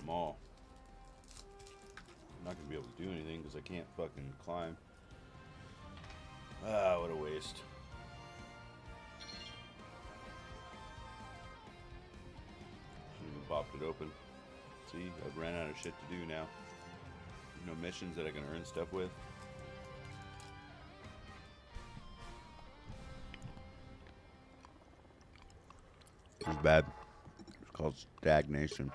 them all. I'm not gonna be able to do anything because I can't fucking climb. Ah, what a waste. Should've even popped it open. See, I've ran out of shit to do now. No missions that I can earn stuff with. It's bad. It's called stagnation.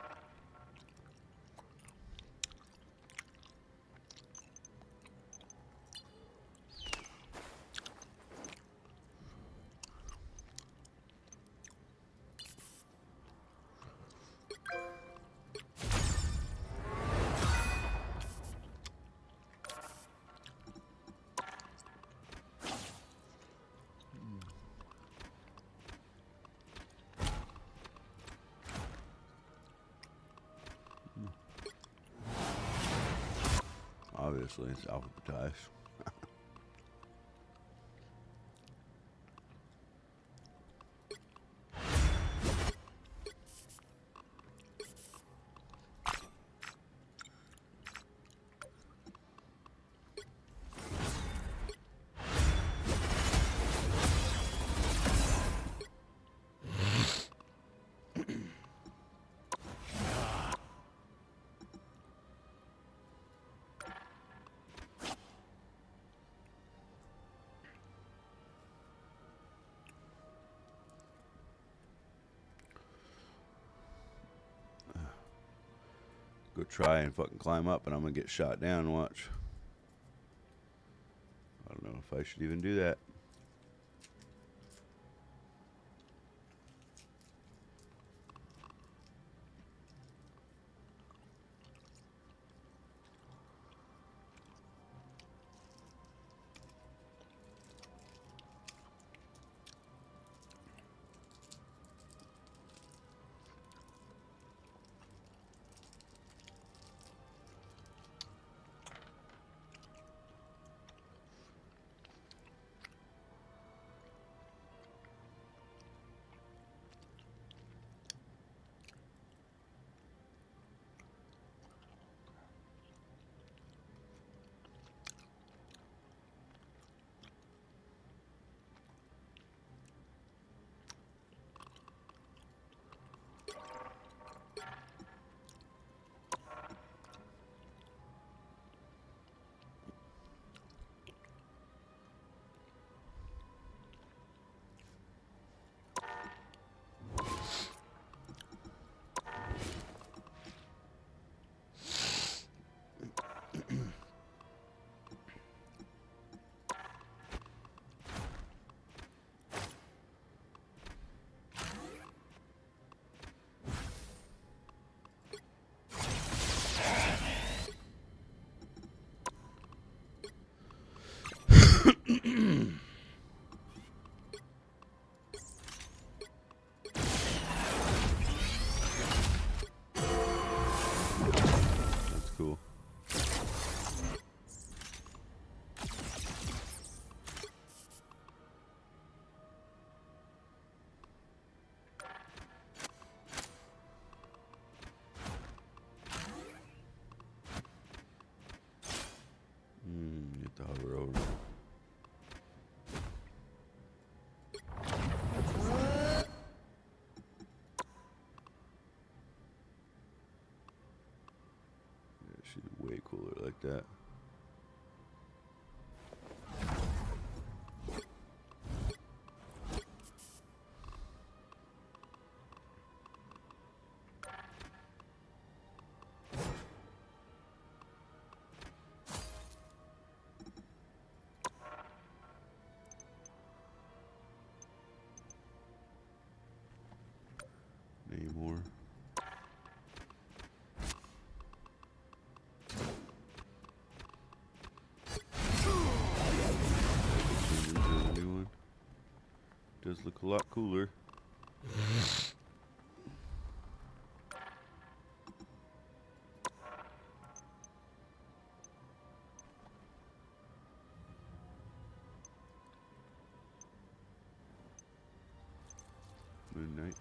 Obviously, it's alphabetized. Go try and fucking climb up and I'm gonna get shot down. Watch. I don't know if I should even do that. That's cool. Get the hover over. Yeah, she's way cooler like that. Any more? Change into the new one. Does look a lot cooler. Moon Knight.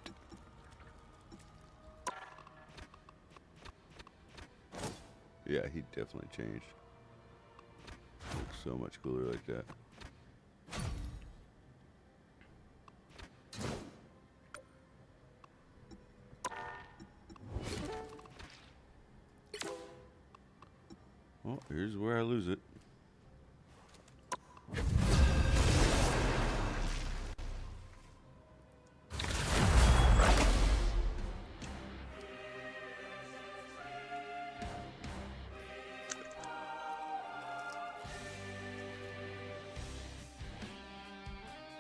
Yeah, he definitely changed. Looks so much cooler like that. Well, here's where I lose it.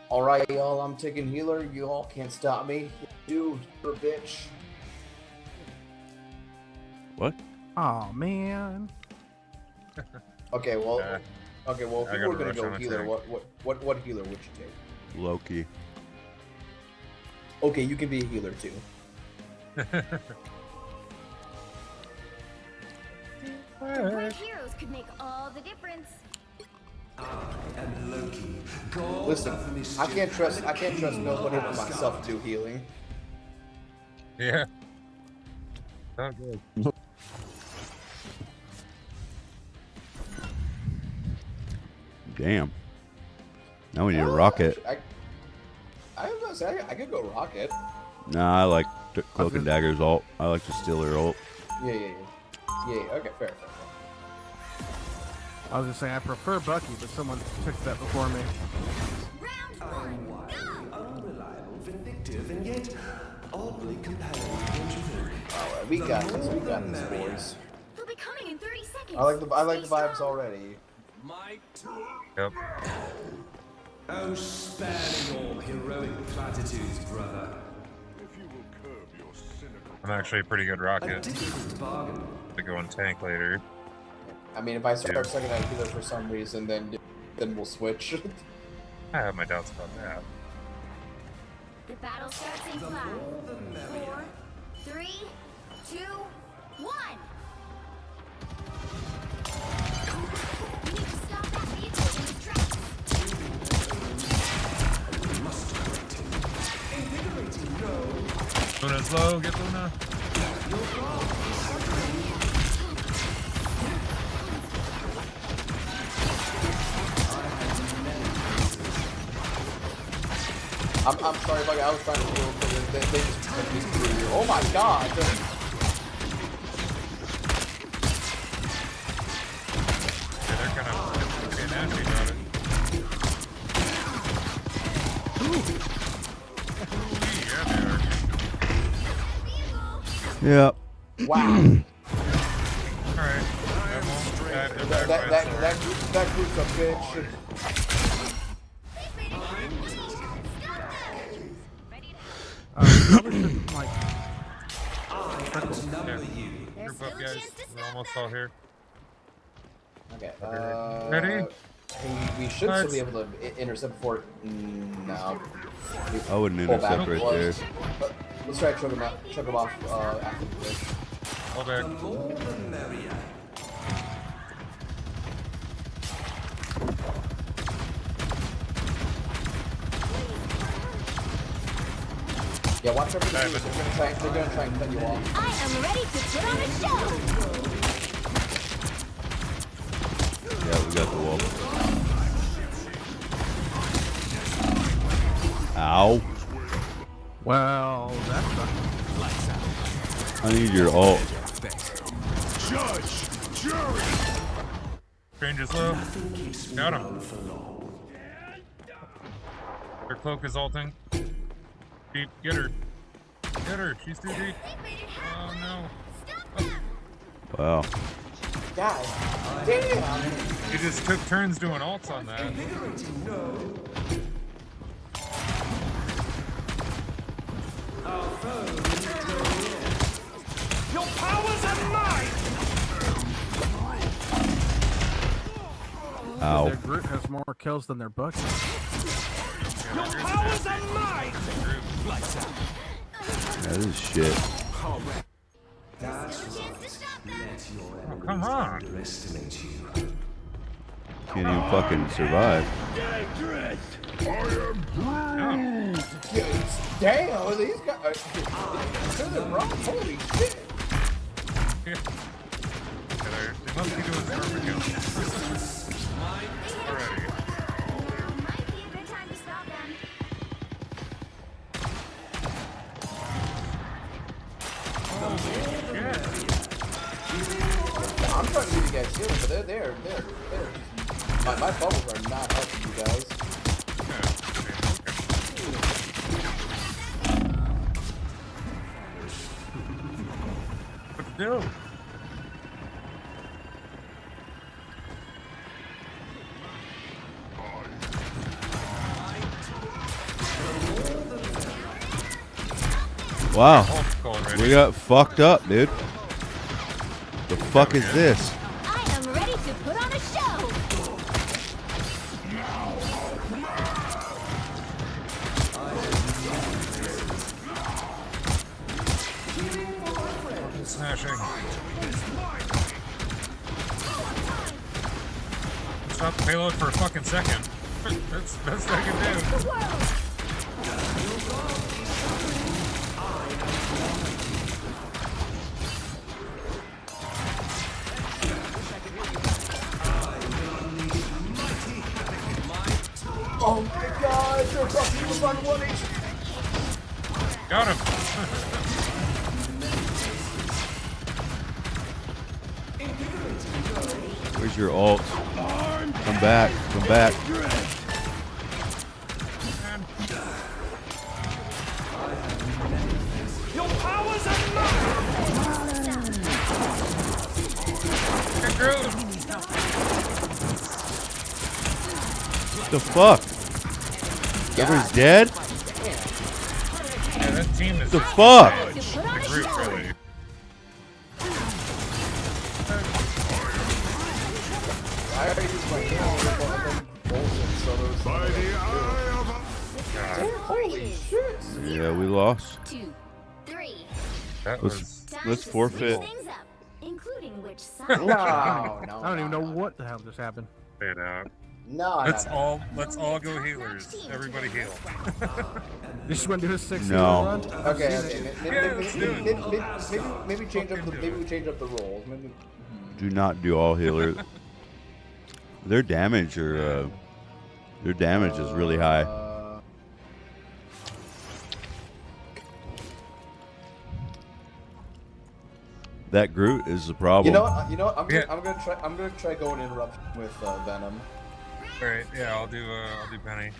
Alright, y'all, I'm taking healer. You all can't stop me. Dude, you're a bitch. What? Oh man. Okay, well, I if you gotta were gonna rush go on a healer, tank. what healer would you take? Loki. Okay, you can be a healer too. The right heroes could make all the difference. And Loki, Listen, I can't trust nobody but myself to do healing. Yeah. Not good. Damn. Now we need a rocket. I was gonna say I could go rocket. Nah, I like Cloak and Dagger's ult. I like the Stealer ult. Yeah. Okay, fair. I was just saying I prefer Bucky, but someone took that before me. Round one, go! unreliable, vindictive, and yet oddly compelling, don't you think? Alright, we got this, boys. They'll be coming in 30 seconds. I like the Stay vibes strong. already. Yep. Oh, spare me your heroic platitudes, brother. I'm actually a pretty good A rocket. different bargain. To go on tank later. I mean, if I start Yeah. sucking at healer for some reason, then we'll switch. I have my doubts about that. The battle starts in 5, 4, 3, 2, 1. We need to stop that vehicle in its tracks. Luna's low, get Luna. I'm sorry, Buggy, I was trying to heal, but they just took me through you. Oh my god! Yeah, they're kind of getting nasty about it. Yeah, they are. Yep. Wow. Alright. That group's a bitch. Probably should like Group up, guys. We're almost all here. Okay, Ready? we should still be able to intercept before. No. I wouldn't Pull back. intercept right there. Let's try to choke him off after the push. All back. The more the merrier. Yeah, watch out for the Zeus. They're gonna try and cut you off. I am ready to put on a show. Yeah, we got the wall. Ow. well, that's not I need your ult. Range is low. Got him. Their cloak is ulting. Deep, get her. Get her. She's too deep. Oh no. Stop them. Wow. God damn! He just took turns doing ults on that. Your powers are mine! Ow. their Groot has more kills than their Bucky. Your powers are mine! That is shit. That's No chance to stop them. let your Oh, enemies come on. underestimate you. Can't even fucking survive. No. Damn! These guys. They're wrong. Holy shit! Yeah, there. They must be doing perfect kills. Already. Might be a good time to stop them. I'm trying to give you guys healing, but they're my bubbles are not helping you guys. What to do? Wow. Hulk already. We got fucked up, dude. The fuck is this? I am ready to put on a show. Smashing. Stop the payload for a fucking second. That's the best I can do. The world. Oh my god, they're fucking was on 1 HP. Got him. Where's your ult? Come back. Come back. Your powers are mine! Get through. What the fuck? Everyone's dead? Yeah, that team is The fuck? To put on a the group, show. really. I already used my healing with one of them bullshit, so there's holy shit. Yeah, we lost. 2, 3. That Let's- was Time Let's to forfeit. switch things up, including which side. No, I don't even know what the hell just happened. it out. No, Let's all go healers. Everybody heal. You just want to do a 6 No. run? Okay, Yeah, let's do it. maybe change up the maybe we change up the roles. Maybe. Do not do all healers. Their damage is really high. That Groot is the problem. You know what? I'm Yeah. gonna try going interrupt with Venom. Alright, yeah, I'll do Penny.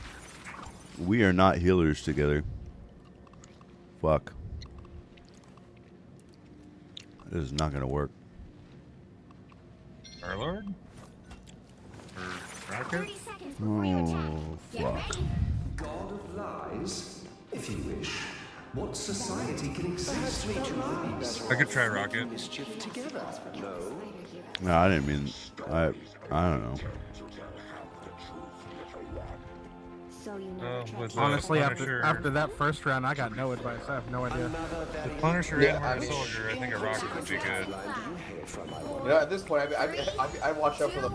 We are not healers together. Fuck. This is not gonna work. Star-Lord? Or Rocket? 30 seconds before your attack. Oh, Get fuck. ready. God of lies, if you wish. What society can exist for lies? I could try Rocket. Mischief together. No. No, I didn't mean. I don't know. So you know. With Honestly, Punisher, after that first round, I got no advice. I have no idea. the Punisher Yeah, and I Winter mean- Soldier, I think a Rocket would be good. You know, at this point, I watch out for the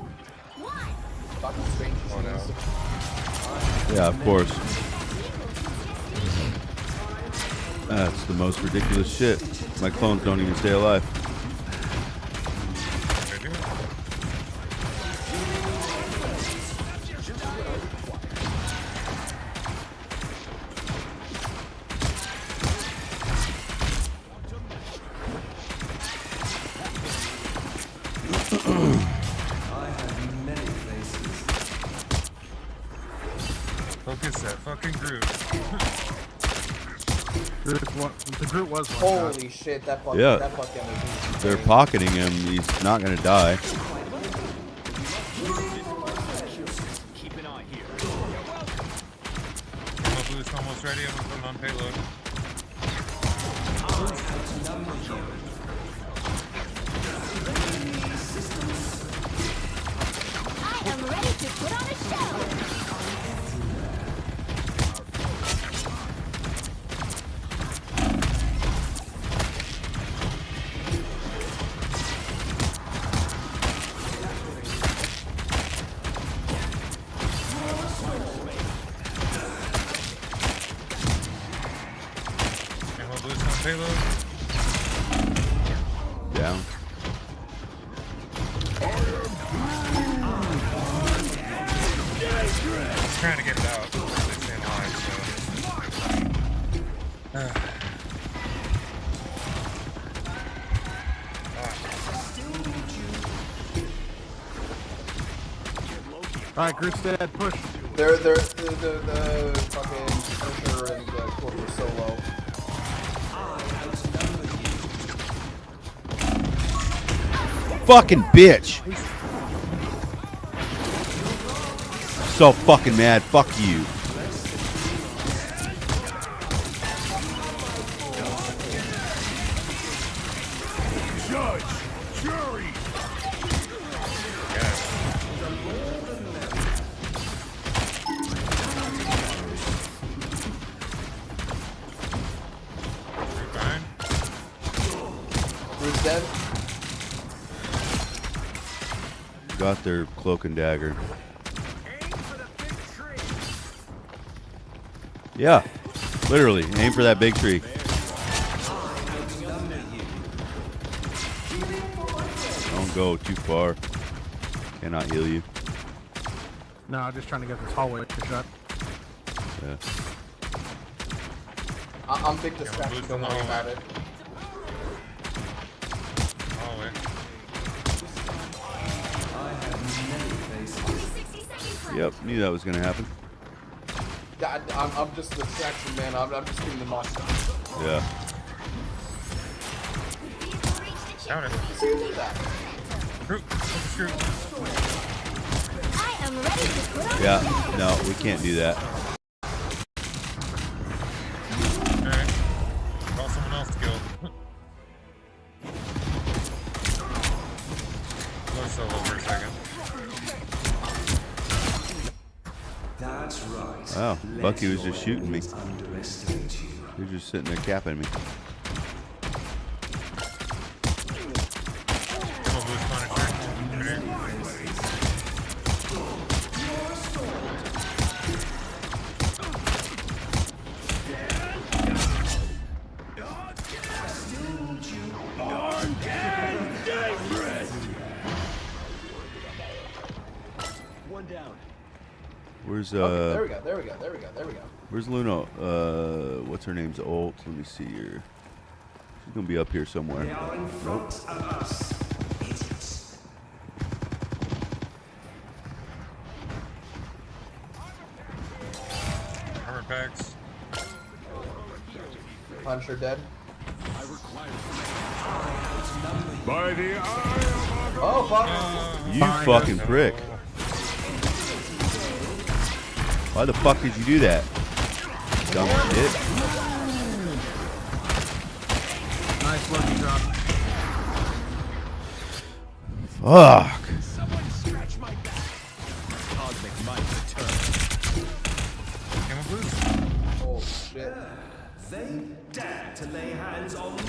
fucking strange Oh, no. things. Yeah, of course. That's the most ridiculous shit. My clones don't even stay alive. They do. Focus that fucking Groot. The Groot was one shot. Holy shit, that fucking Yeah. that fucking was They're insane. pocketing him. He's not gonna die. Ammo boost almost ready. I'm gonna put it on payload. I am ready to put on a show. Ammo boost on payload. Down. trying to get it out. They stay alive, so. Alright, Groot's dead. Push. They're the fucking Punisher and Corporate Solo. Fucking bitch. So fucking mad. Fuck you. Judge, jury. Fine. Who's dead? Got their cloak and dagger. Yeah, literally, aim for that big tree. Don't go too far. Cannot heal you. No, I'm just trying to get this hallway shut. Yeah. I'm big distraction, don't worry about it. Hallway. Only 60 seconds left. Yep, knew that was gonna happen. I'm just a distraction, man. I'm just getting the monster. Yeah. Vehicle reached the Down it. See that? Screw. Screw. I am ready to put on Yeah, no, we can't do that. Alright. Call someone else to kill. Go solo for a second. That's right. Wow, Bucky was just shooting me. Underestimate you. He was just sitting there capping me. Come on, Boost Punisher. Right here. Where's Okay, there we go. where's Luna? What's her name's ult? Let me see here. She's gonna be up here somewhere. They are in front of us. Idiots. Armor packs. Punisher dead. By the eye of Oh, fuck. You Fine. fucking prick. Why the fuck did you do that? Dumb shit. Nice Loki drop. Fuck. Come on, Boost. Oh, shit. They dare to lay hands on me.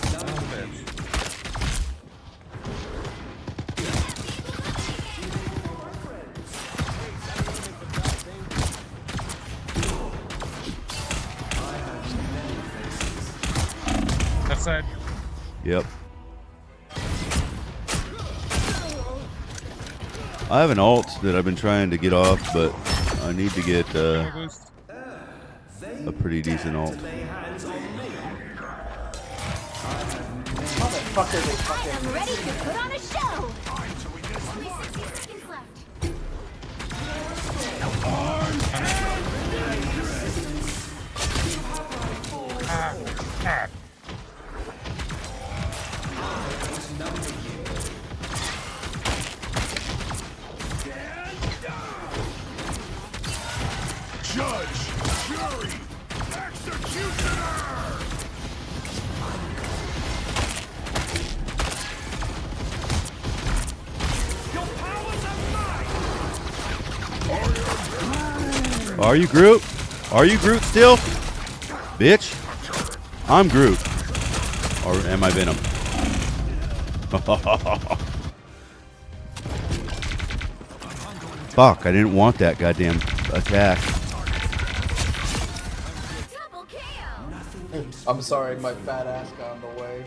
Son of a bitch. Left side. Yep. I have an alt that I've been trying to get off, but I need to get Come on, Boost. a pretty decent alt. Lay hands on me. Motherfucker, they I fucking. am ready to put on a show. Only 60 seconds left. Ah. judge, jury, executioner. Your powers are mine. Are you Groot? Are you Groot still? Bitch. I'm Groot. Or am I Venom? Fuck, I didn't want that goddamn attack. Double KO. I'm sorry, my fat ass got in the way.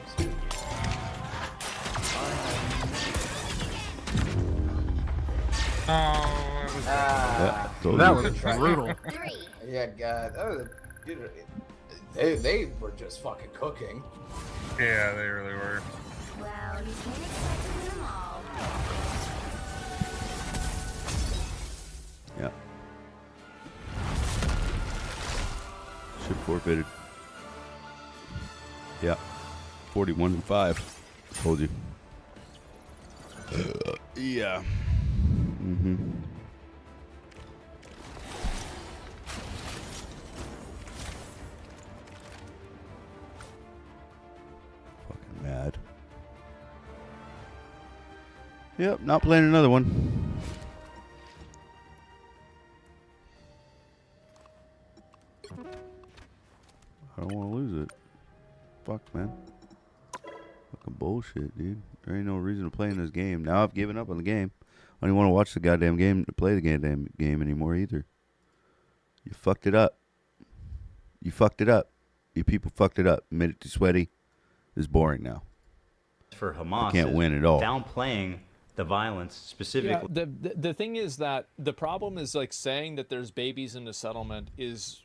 that was Yeah, told That you. was brutal. 3. Yeah, God, they were just fucking cooking. yeah, they really were. Well, you can't expect to win them all. Yeah. Ship forfeited. Yeah. 41-5. Told you. Yeah. Mm-hmm. Fucking mad. Yep, not playing another one. I don't want to lose it. Fuck, man. Fucking bullshit, dude. There ain't no reason to play in this game. Now I've given up on the game. I don't even want to watch the goddamn game to play the goddamn game anymore either. You fucked it up. You fucked it up. You people fucked it up. Made it too sweaty. It's boring now. For Hamas, Can't is win at all. downplaying the violence specifically. Yeah, the thing is that the problem is like saying that there's babies in the settlement is,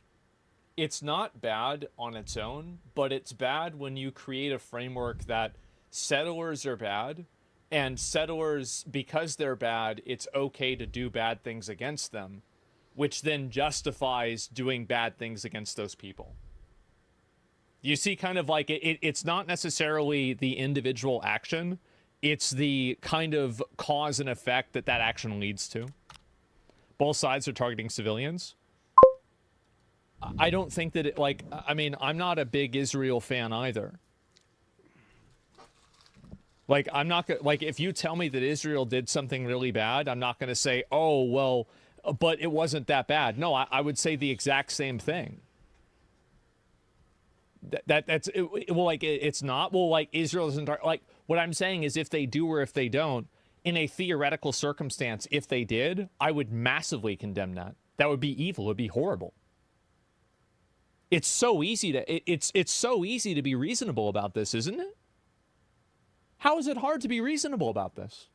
it's not bad on its own, but it's bad when you create a framework that settlers are bad, and settlers, because they're bad, it's okay to do bad things against them, which then justifies doing bad things against those people. You see, kind of like it's not necessarily the individual action, it's the kind of cause and effect that that action leads to. Both sides are targeting civilians. I don't think that I mean, I'm not a big Israel fan either. Like, I'm not gonna, like, if you tell me that Israel did something really bad, I'm not going to say, oh, well, but it wasn't that bad. No, I would say the exact same thing. It's not. Well, like, Israel isn't, like, what I'm saying is if they do or if they don't, in a theoretical circumstance, if they did, I would massively condemn that. That would be evil. It would be horrible. It's so easy to, it's so easy to be reasonable about this, isn't it? How is it hard to be reasonable about this?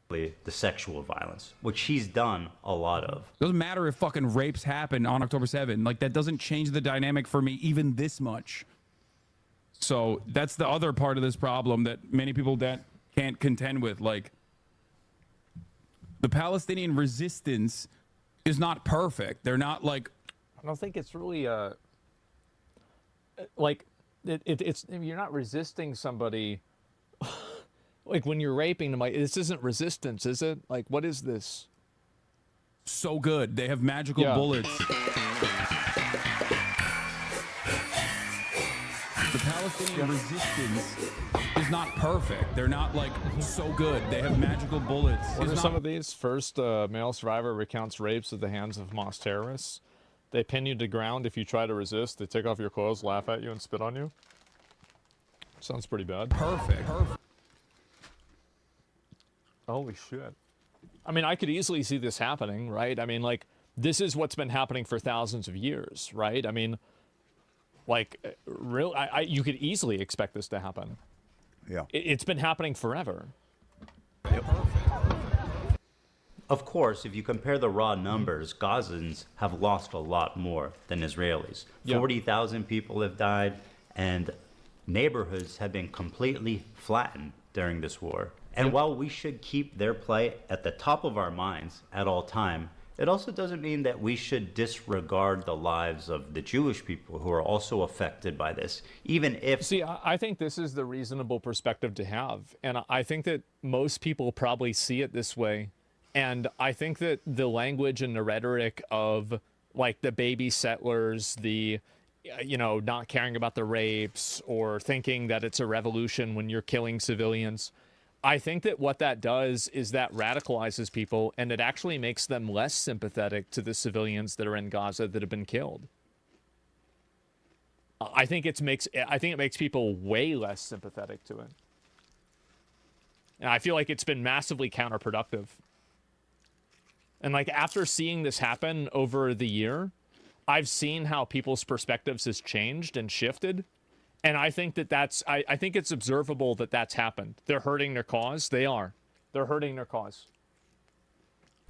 The sexual violence, which he's done a lot of. Doesn't matter if fucking rapes happen on October 7th. Like, that doesn't change the dynamic for me even this much. So that's the other part of this problem that many people can't contend with. Like, the Palestinian resistance is not perfect. They're not like... I don't think it's really like it's you're not resisting somebody. Like, when you're raping them, like, this isn't resistance, is it? Like, what is this? So good. They have magical bullets. The Palestinian resistance is not perfect. They're not, like, so good. They have magical bullets. What are some of these? First, male survivor recounts rapes at the hands of Hamas terrorists. They pin you to the ground if you try to resist. They take off your clothes, laugh at you, and spit on you. Sounds pretty bad. Perfect. Holy shit. I mean, I could easily see this happening, right? I mean, like, this is what's been happening for thousands of years, right? I mean, like, you could easily expect this to happen. Yeah. It's been happening forever. Of course, if you compare the raw numbers, Gazans have lost a lot more than Israelis. 40,000 people have died, and neighborhoods have been completely flattened during this war. And while we should keep their plight at the top of our minds at all time, it also doesn't mean that we should disregard the lives of the Jewish people who are also affected by this, even if... See, I think this is the reasonable perspective to have. And I think that most people probably see it this way. And I think that the language and the rhetoric of, like, the baby settlers, the, you know, not caring about the rapes or thinking that it's a revolution when you're killing civilians, I think that what that does is that radicalizes people, and it actually makes them less sympathetic to the civilians that are in Gaza that have been killed. I think it makes people way less sympathetic to it. And I feel like it's been massively counterproductive. And, like, after seeing this happen over the year, I've seen how people's perspectives has changed and shifted. And I think that I think it's observable that that's happened. They're hurting their cause. They are. They're hurting their cause.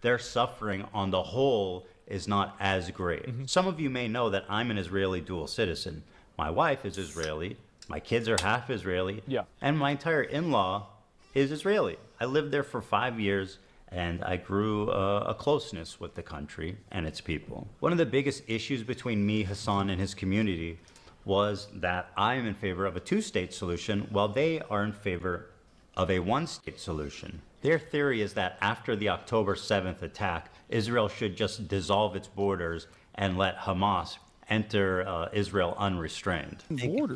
their suffering on the whole is not as great. Some of you may know that I'm an Israeli dual citizen. My wife is Israeli, my kids are half Israeli, and my entire in-law is Israeli. I lived there for 5 years, and I grew a closeness with the country and its people. One of the biggest issues between me, Hassan, and his community was that I am in favor of a two-state solution while they are in favor of a one-state solution. Their theory is that after the October 7th attack, Israel should just dissolve its borders and let Hamas enter Israel unrestrained.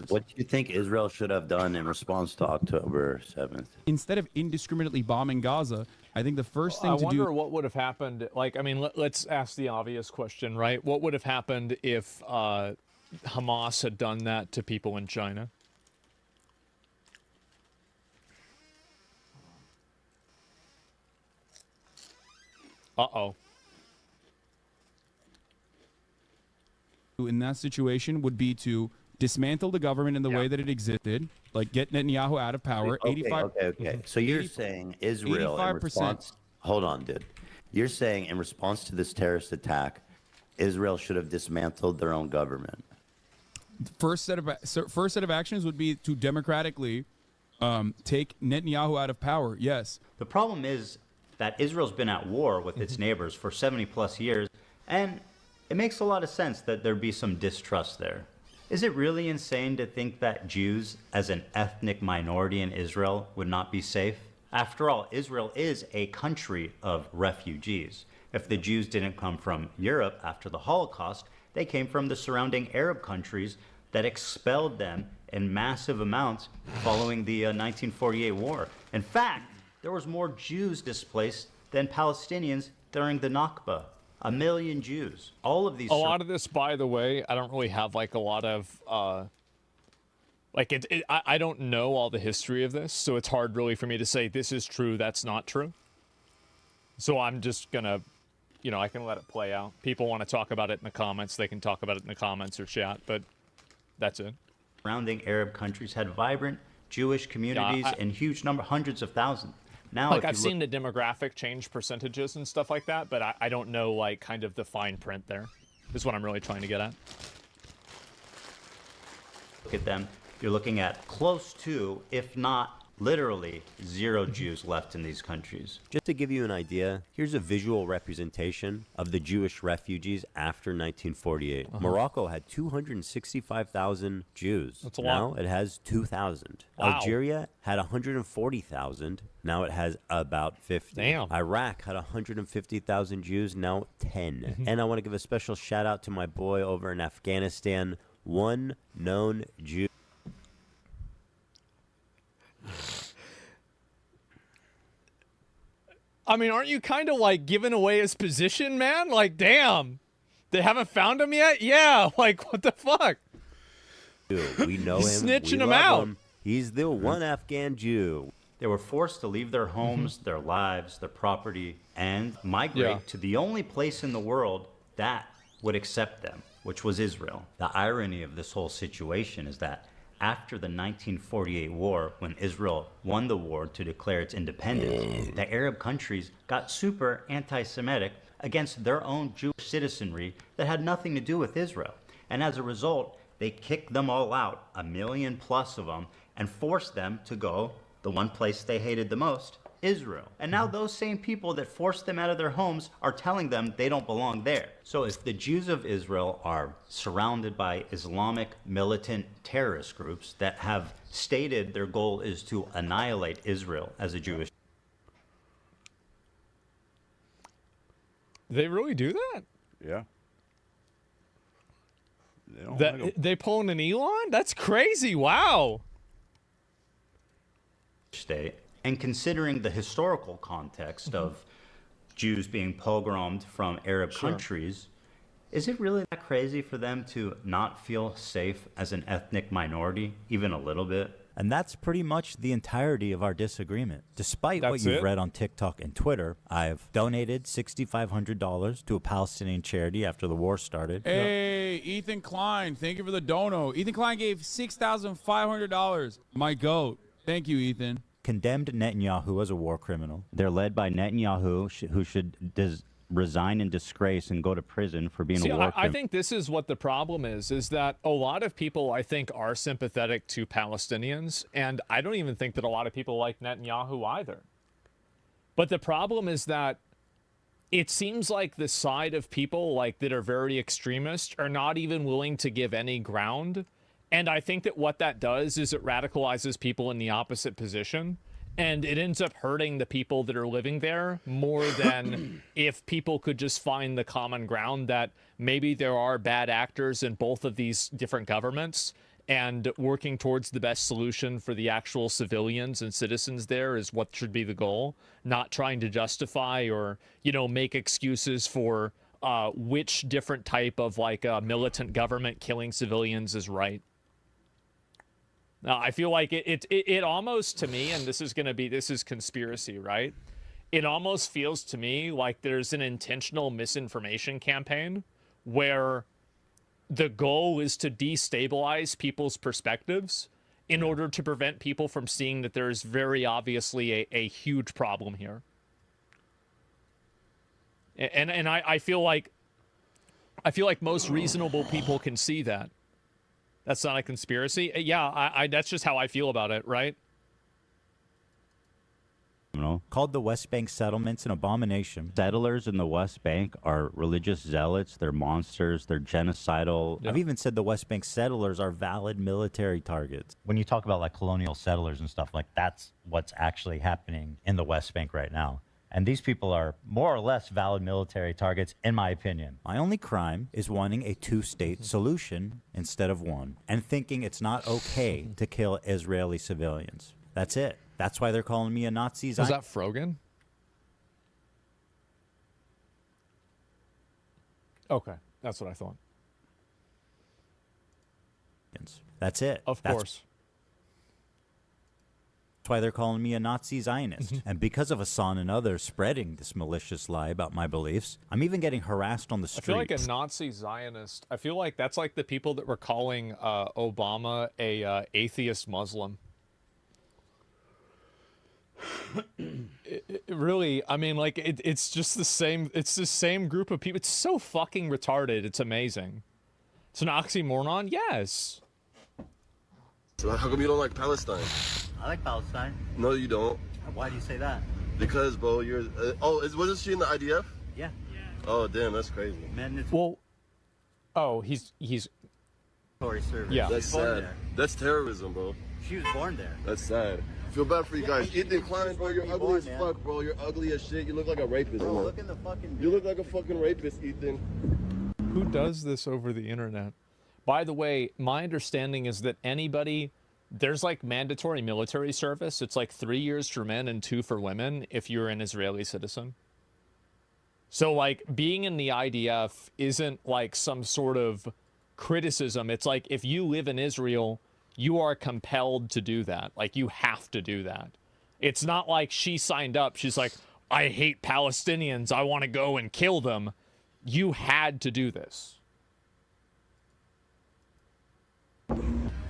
What do you think Israel should have done in response to October 7th? Instead of indiscriminately bombing Gaza, I think the first thing I to do. wonder what would have happened. Like, I mean, let's ask the obvious question, right? What would have happened if Hamas had done that to people in China? Uh-oh. In that situation would be to dismantle the government in the way that it existed, like get Netanyahu out of power. Okay. So you're saying Israel in 85%. response. Hold on, dude. You're saying in response to this terrorist attack, Israel should have dismantled their own government. First set of actions would be to democratically take Netanyahu out of power. Yes. The problem is that Israel's been at war with its neighbors for 70 plus years, and it makes a lot of sense that there'd be some distrust there. Is it really insane to think that Jews, as an ethnic minority in Israel, would not be safe? After all, Israel is a country of refugees. If the Jews didn't come from Europe after the Holocaust, they came from the surrounding Arab countries that expelled them in massive amounts following the 1948 war. In fact, there was more Jews displaced than Palestinians during the Nakba. 1 million Jews. All of these. A lot of this, by the way, I don't really have like a lot of I don't know all the history of this, so it's hard really for me to say this is true, that's not true. So I'm just gonna, I can let it play out. People want to talk about it in the comments, they can talk about it in the comments or chat, but that's it. Surrounding Arab countries had vibrant Jewish communities in huge number, hundreds of thousands. Now, I've seen the demographic change percentages and stuff like that, but I don't know, like, kind of the fine print there, is what I'm really trying to get at. Look at them. You're looking at close to, if not literally, 0 Jews left in these countries. Just to give you an idea, here's a visual representation of the Jewish refugees after 1948. Morocco had 265,000 Jews. That's a now lot. it has 2,000. Wow. Algeria had 140,000. Now it has about 50. Damn. Iraq had 150,000 Jews. Now 10. And I want to give a special shout out to my boy over in Afghanistan, one known Jew. I mean, aren't you kind of like giving away his position, man? Like, damn, they haven't found him yet? Yeah, like, what the fuck? We know him. Snitching we him love out. him. He's the one Afghan Jew. They were forced to leave their homes, their lives, their property, and migrate to the only place in the world that would accept them, which was Israel. The irony of this whole situation is that after the 1948 war, when Israel won the war to declare its independence, the Arab countries got super anti-Semitic against their own Jewish citizenry that had nothing to do with Israel. And as a result, they kicked them all out, 1 million plus of them, and forced them to go the one place they hated the most, Israel. And now those same people that forced them out of their homes are telling them they don't belong there. So if the Jews of Israel are surrounded by Islamic militant terrorist groups that have stated their goal is to annihilate Israel as a Jewish. They really do that? Yeah. They don't like 'em. They pulling an Elon? That's crazy. Wow. State. And considering the historical context of Jews being pogromed from Arab countries, is it really that crazy for them to not feel safe as an ethnic minority, even a little bit? And that's pretty much the entirety of our disagreement. Despite what you've read on TikTok and Twitter, I've donated $6,500 to a Palestinian charity after the war started. Hey, Ethan Klein, thank you for the dono. Ethan Klein gave $6,500. My goat. Thank you, Ethan. condemned Netanyahu as a war criminal. They're led by Netanyahu, who should resign in disgrace and go to prison for being a war criminal. I think this is what the problem is that a lot of people, I think, are sympathetic to Palestinians, and I don't even think that a lot of people like Netanyahu either. But the problem is that it seems like the side of people like that are very extremist are not even willing to give any ground. And I think that what that does is it radicalizes people in the opposite position. And it ends up hurting the people that are living there more than if people could just find the common ground that maybe there are bad actors in both of these different governments, and working towards the best solution for the actual civilians and citizens there is what should be the goal, not trying to justify or, make excuses for which different type of like militant government killing civilians is right. Now, I feel like it almost, to me, and this is conspiracy, right? It almost feels to me like there's an intentional misinformation campaign where the goal is to destabilize people's perspectives in order to prevent people from seeing that there's very obviously a huge problem here. And I feel like most reasonable people can see that. That's not a conspiracy. Yeah, I that's just how I feel about it, right? Called the West Bank settlements an abomination. Settlers in the West Bank are religious zealots. They're monsters. They're genocidal. I've even said the West Bank settlers are valid military targets. When you talk about like colonial settlers and stuff, like that's what's actually happening in the West Bank right now. And these people are more or less valid military targets, in my opinion. My only crime is wanting a two-state solution instead of one, and thinking it's not okay to kill Israeli civilians. That's it. That's why they're calling me a Nazi. Was that Frogan? Okay, that's what I thought. That's it. Of course. That's why they're calling me a Nazi Zionist. And because of Hassan and others spreading this malicious lie about my beliefs, I'm even getting harassed on the street. I feel like a Nazi Zionist. I feel like that's like the people that were calling Obama a atheist Muslim. Really, I mean, like it's just the same. It's the same group of people. It's so fucking retarded. It's amazing. It's an oxymoron. Yes. So how come you don't like Palestine? I like Palestine. No, you don't. Why do you say that? Because, bro, you're. Wasn't she in the IDF? Yeah. Oh, damn, that's crazy. Man, it's he's. Service. Yeah. That's sad. That's terrorism, bro. She was born there. That's sad. I feel bad for you guys. Ethan Klein, bro, you're ugly as fuck, bro. You're ugly as shit. You look like a rapist, bro. Man. Look in the fucking. You look like a fucking rapist, Ethan. Who does this over the internet? By the way, my understanding is that there's like mandatory military service. It's like 3 years for men and 2 for women if you're an Israeli citizen. So like being in the IDF isn't like some sort of criticism. It's like if you live in Israel, you are compelled to do that. Like you have to do that. It's not like she signed up. She's like, I hate Palestinians. I want to go and kill them. You had to do this.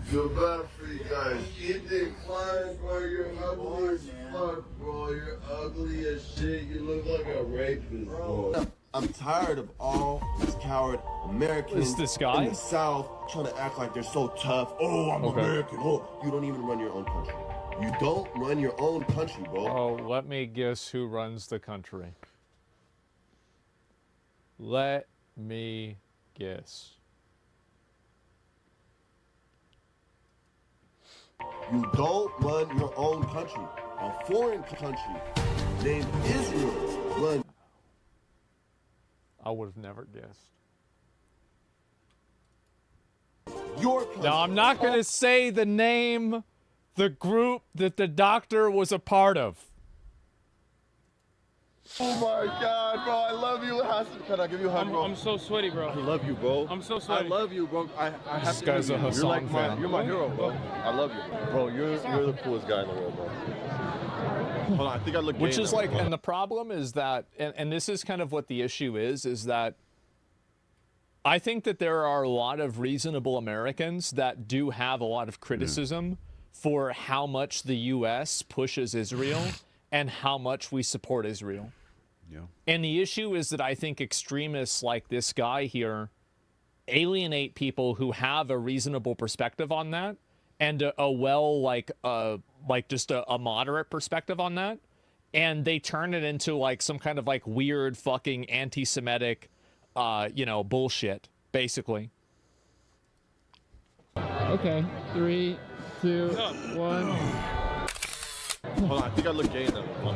Feel bad for you guys. Ethan Klein, bro, you're ugly as fuck, bro. You're ugly as shit. You look like a rapist, bro. I'm tired of all these coward Americans Is this guy? in the South trying to act like they're so tough. Oh, I'm American. Oh, you don't even run your own country. You don't run your own country, bro. Oh, let me guess who runs the country. Let me guess. You don't run your own country. A foreign country named Israel runs. I would have never guessed. Your country. Now, I'm not going to say the name, the group that the doctor was a part of. Oh my God, bro! I love you, Hassan. Can I give you a hug, bro? I'm so sweaty, bro. I love you, bro. I'm so sweaty. I love you, bro. I have This to guy's a you. Hassan You're like fan. You're my hero, bro. I love you, bro. You're the coolest guy in the world, bro. Hold on, I think I look. Which gay is now. like, and the problem is that, and this is kind of what the issue is that I think that there are a lot of reasonable Americans that do have a lot of criticism for how much the U.S. pushes Israel and how much we support Israel. Yeah. And the issue is that I think extremists like this guy here alienate people who have a reasonable perspective on that and just a moderate perspective on that. And they turn it into like some kind of like weird fucking anti-Semitic, bullshit, basically. Okay, 3, 2, 1. Hold on, I think I look gay in that one.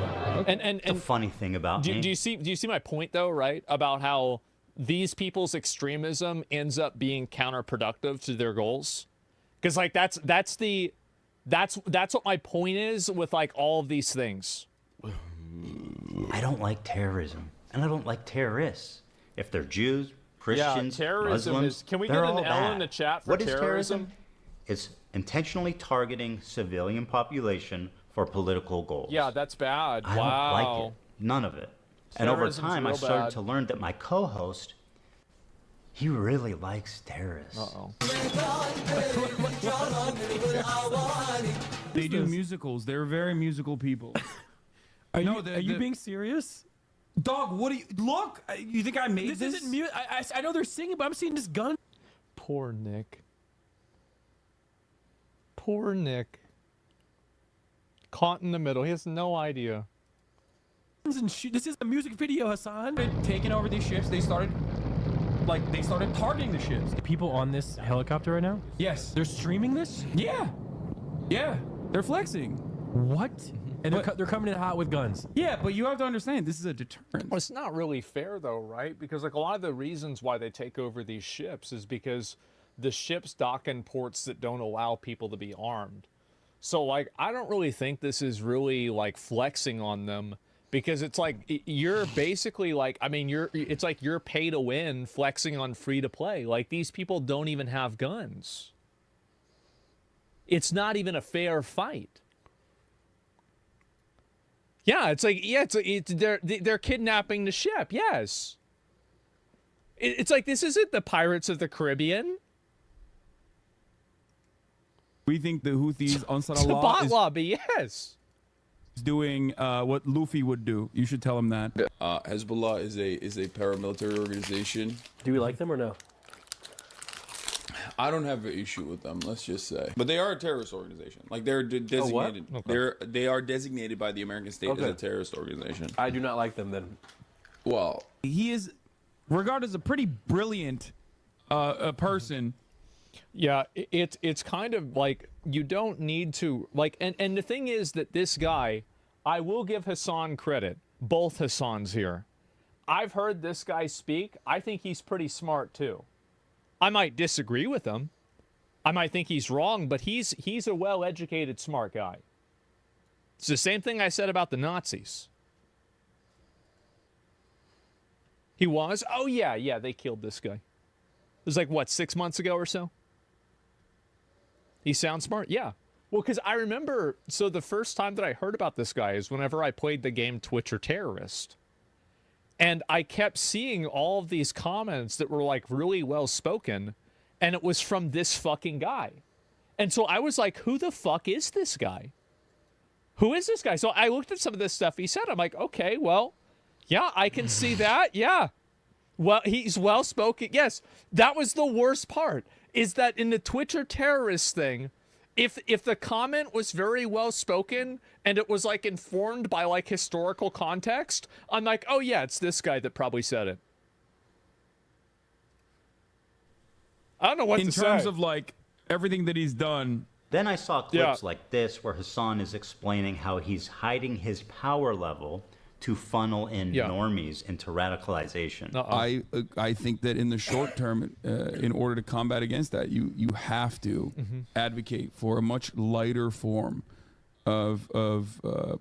And the funny thing about do you see my point though, right? About how these people's extremism ends up being counterproductive to their goals, because like that's what my point is with like all of these things. I don't like terrorism, and I don't like terrorists. If they're Jews, Christians, terrorism Muslims, is. Can we they're get an all L bad. in the chat for What is terrorism? It's intentionally targeting civilian population for political goals. Yeah, that's bad. I Wow. don't like it. None of it. And over Terrorism's time, I real started bad. to learn that my co-host, he really likes terrorists. Uh-oh. They do musicals. They're very musical people. Are you being serious? Dog, what do you look? You think I made this? This isn't music. I know they're singing, but I'm seeing this gun. Poor Nick. Poor Nick. Caught in the middle. He has no idea. This is a music video, Hassan. Taking over these ships, they started targeting the ships. People on this helicopter right now? Yes. They're streaming this? Yeah. Yeah. They're flexing. What? And they're coming in hot with guns. Yeah, but you have to understand, this is a deterrent. Well, it's not really fair though, right? Because like a lot of the reasons why they take over these ships is because the ships dock in ports that don't allow people to be armed. So like, I don't really think this is really like flexing on them, because it's like you're basically like, I mean, it's like you're pay to win flexing on free to play. Like these people don't even have guns. It's not even a fair fight. Yeah, it's like, yeah, they're kidnapping the ship. Yes. It's like, this isn't the Pirates of the Caribbean. We think the Houthis, Ansar It's a Allah, bot is lobby, yes. doing what Luffy would do. You should tell him that. Hezbollah is a paramilitary organization. Do we like them or no? I don't have an issue with them, let's just say. But they are a terrorist organization. Like they're designated. They are designated by the American state as a terrorist organization. I do not like them then. Well, he is regarded as a pretty brilliant a person. Yeah, it's kind of like you don't need to like, and the thing is that this guy, I will give Hassan credit, both Hassans here. I've heard this guy speak. I think he's pretty smart too. I might disagree with him. I might think he's wrong, but he's a well-educated, smart guy. It's the same thing I said about the Nazis. He was? Oh yeah, they killed this guy. It was like, what, 6 months ago or so? He sounds smart? Yeah. Well, because I remember, so the first time that I heard about this guy is whenever I played the game Twitcher Terrorist. And I kept seeing all of these comments that were like really well spoken, and it was from this fucking guy. And so I was like, who the fuck is this guy? Who is this guy? So I looked at some of this stuff he said. I'm like, okay, well, yeah, I can see that. Yeah. Well, he's well spoken. Yes. That was the worst part, is that in the Twitcher Terrorist thing, if the comment was very well spoken and it was like informed by like historical context, I'm like, oh yeah, it's this guy that probably said it. I don't know what to say. In terms of like everything that he's done. Then I saw clips like this where Hassan is explaining how he's hiding his power level to funnel in normies into radicalization. I think that in the short term, in order to combat against that, you have to advocate for a much lighter form of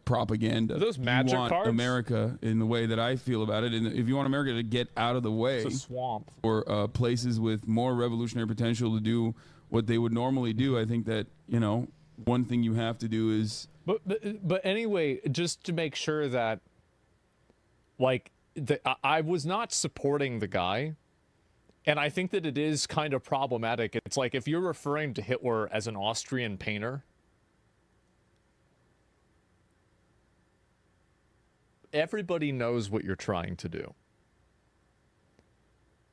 propaganda. Are those magic you want cards? America, in the way that I feel about it, and if you want America to get out of the way, It's a swamp. or places with more revolutionary potential to do what they would normally do, I think that, one thing you have to do is. But anyway, just to make sure that, like, I was not supporting the guy, and I think that it is kind of problematic. It's like if you're referring to Hitler as an Austrian painter, everybody knows what you're trying to do.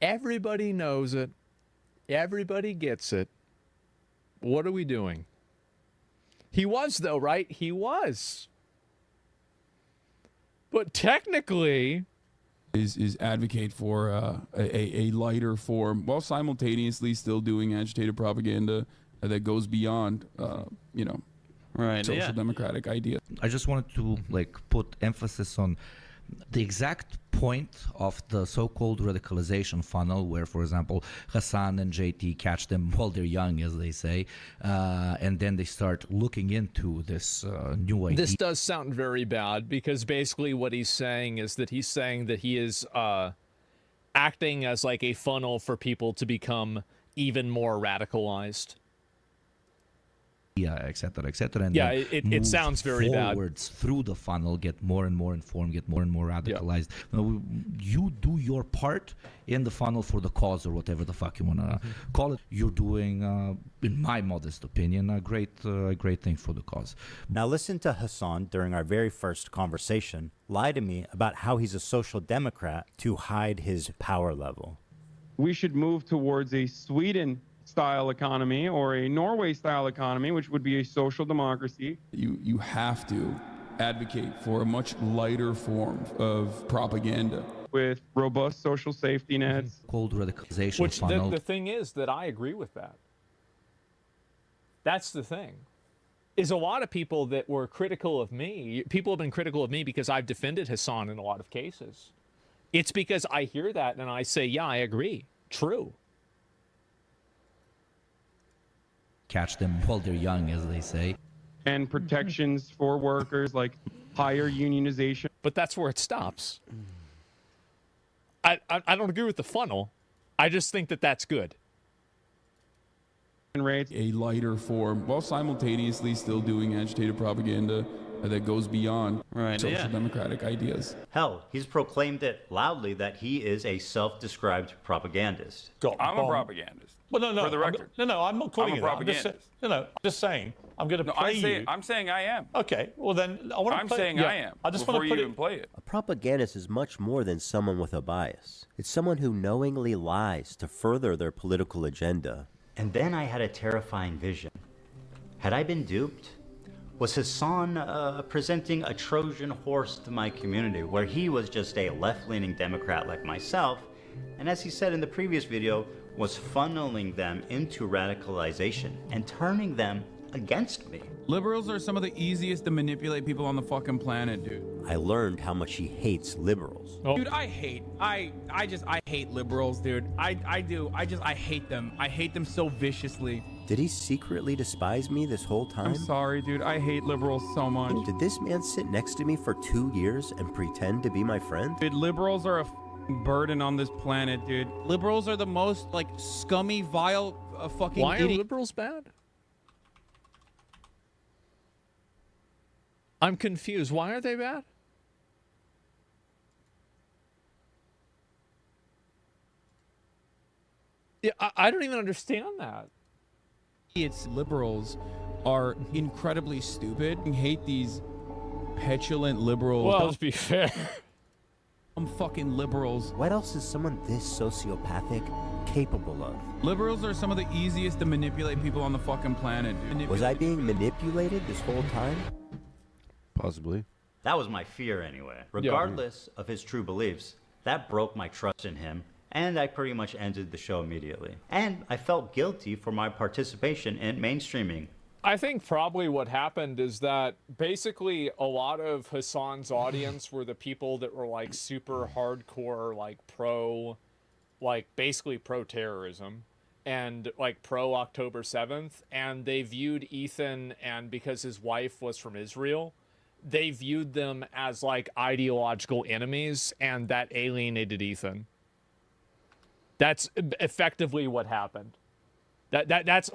Everybody knows it. Everybody gets it. What are we doing? He was, though, right? He was. But technically... Is advocate for a lighter form while simultaneously still doing agitated propaganda that goes beyond, right, social democratic ideas. I just wanted to put emphasis on the exact point of the so-called radicalization funnel, where, for example, Hassan and JT catch them while they're young, as they say, and then they start looking into this new idea. This does sound very bad, because basically what he's saying is that he is acting as like a funnel for people to become even more radicalized. Yeah, et cetera, and yeah, then it sounds very bad. Forwards through the funnel, get more and more informed, get more and more radicalized. Yeah. You do your part in the funnel for the cause, or whatever the fuck you want to call it. You're doing, in my modest opinion, a great thing for the cause. Now listen to Hassan during our very first conversation lie to me about how he's a social democrat to hide his power level. We should move towards a Sweden-style economy or a Norway-style economy, which would be a social democracy. You have to advocate for a much lighter form of propaganda. With robust social safety nets. Cold radicalization Which funnel. the thing is that I agree with that. That's the thing. Is a lot of people that were critical of me, people have been critical of me because I've defended Hassan in a lot of cases. It's because I hear that and I say, yeah, I agree. True. Catch them while they're young, as they say. And protections for workers, like higher unionization. But that's where it stops. I don't agree with the funnel. I just think that that's good. A lighter form while simultaneously still doing agitated propaganda that goes beyond social democratic ideas. Hell, he's proclaimed it loudly that he is a self-described propagandist. I'm a propagandist. Well, no. For the record. I'm not calling I'm a you that. propagandist. I'm just saying. I'm going to play you. I'm saying I am. Okay, well then I want to play. I'm saying I am. I just before want to you put even play it. A propagandist is much more than someone with a bias. It's someone who knowingly lies to further their political agenda. And then I had a terrifying vision. Had I been duped? Was Hassan presenting a Trojan horse to my community, where he was just a left-leaning Democrat like myself, and as he said in the previous video, was funneling them into radicalization and turning them against me? Liberals are some of the easiest to manipulate people on the fucking planet, dude. I learned how much he hates liberals. Dude, I hate liberals, dude. I hate them. I hate them so viciously. Did he secretly despise me this whole time? I'm sorry, dude. I hate liberals so much. Did this man sit next to me for 2 years and pretend to be my friend? Dude, liberals are a burden on this planet, dude. Liberals are the most, scummy, vile, fucking Why are idiot. liberals bad? I'm confused. Why are they bad? Yeah, I don't even understand that. It's liberals are incredibly stupid. I hate these petulant liberals. Well, let's be fair. I'm fucking liberals. What else is someone this sociopathic capable of? Liberals are some of the easiest to manipulate people on the fucking planet, dude. Was I being manipulated this whole time? Possibly. That was my fear anyway. Regardless of his true beliefs, that broke my trust in him, and I pretty much ended the show immediately. And I felt guilty for my participation in mainstreaming. I think probably what happened is that basically a lot of Hassan's audience were the people that were super hardcore, basically pro-terrorism and pro-October 7th. And they viewed Ethan, and because his wife was from Israel, they viewed them as ideological enemies, and that alienated Ethan. That's effectively what happened. That's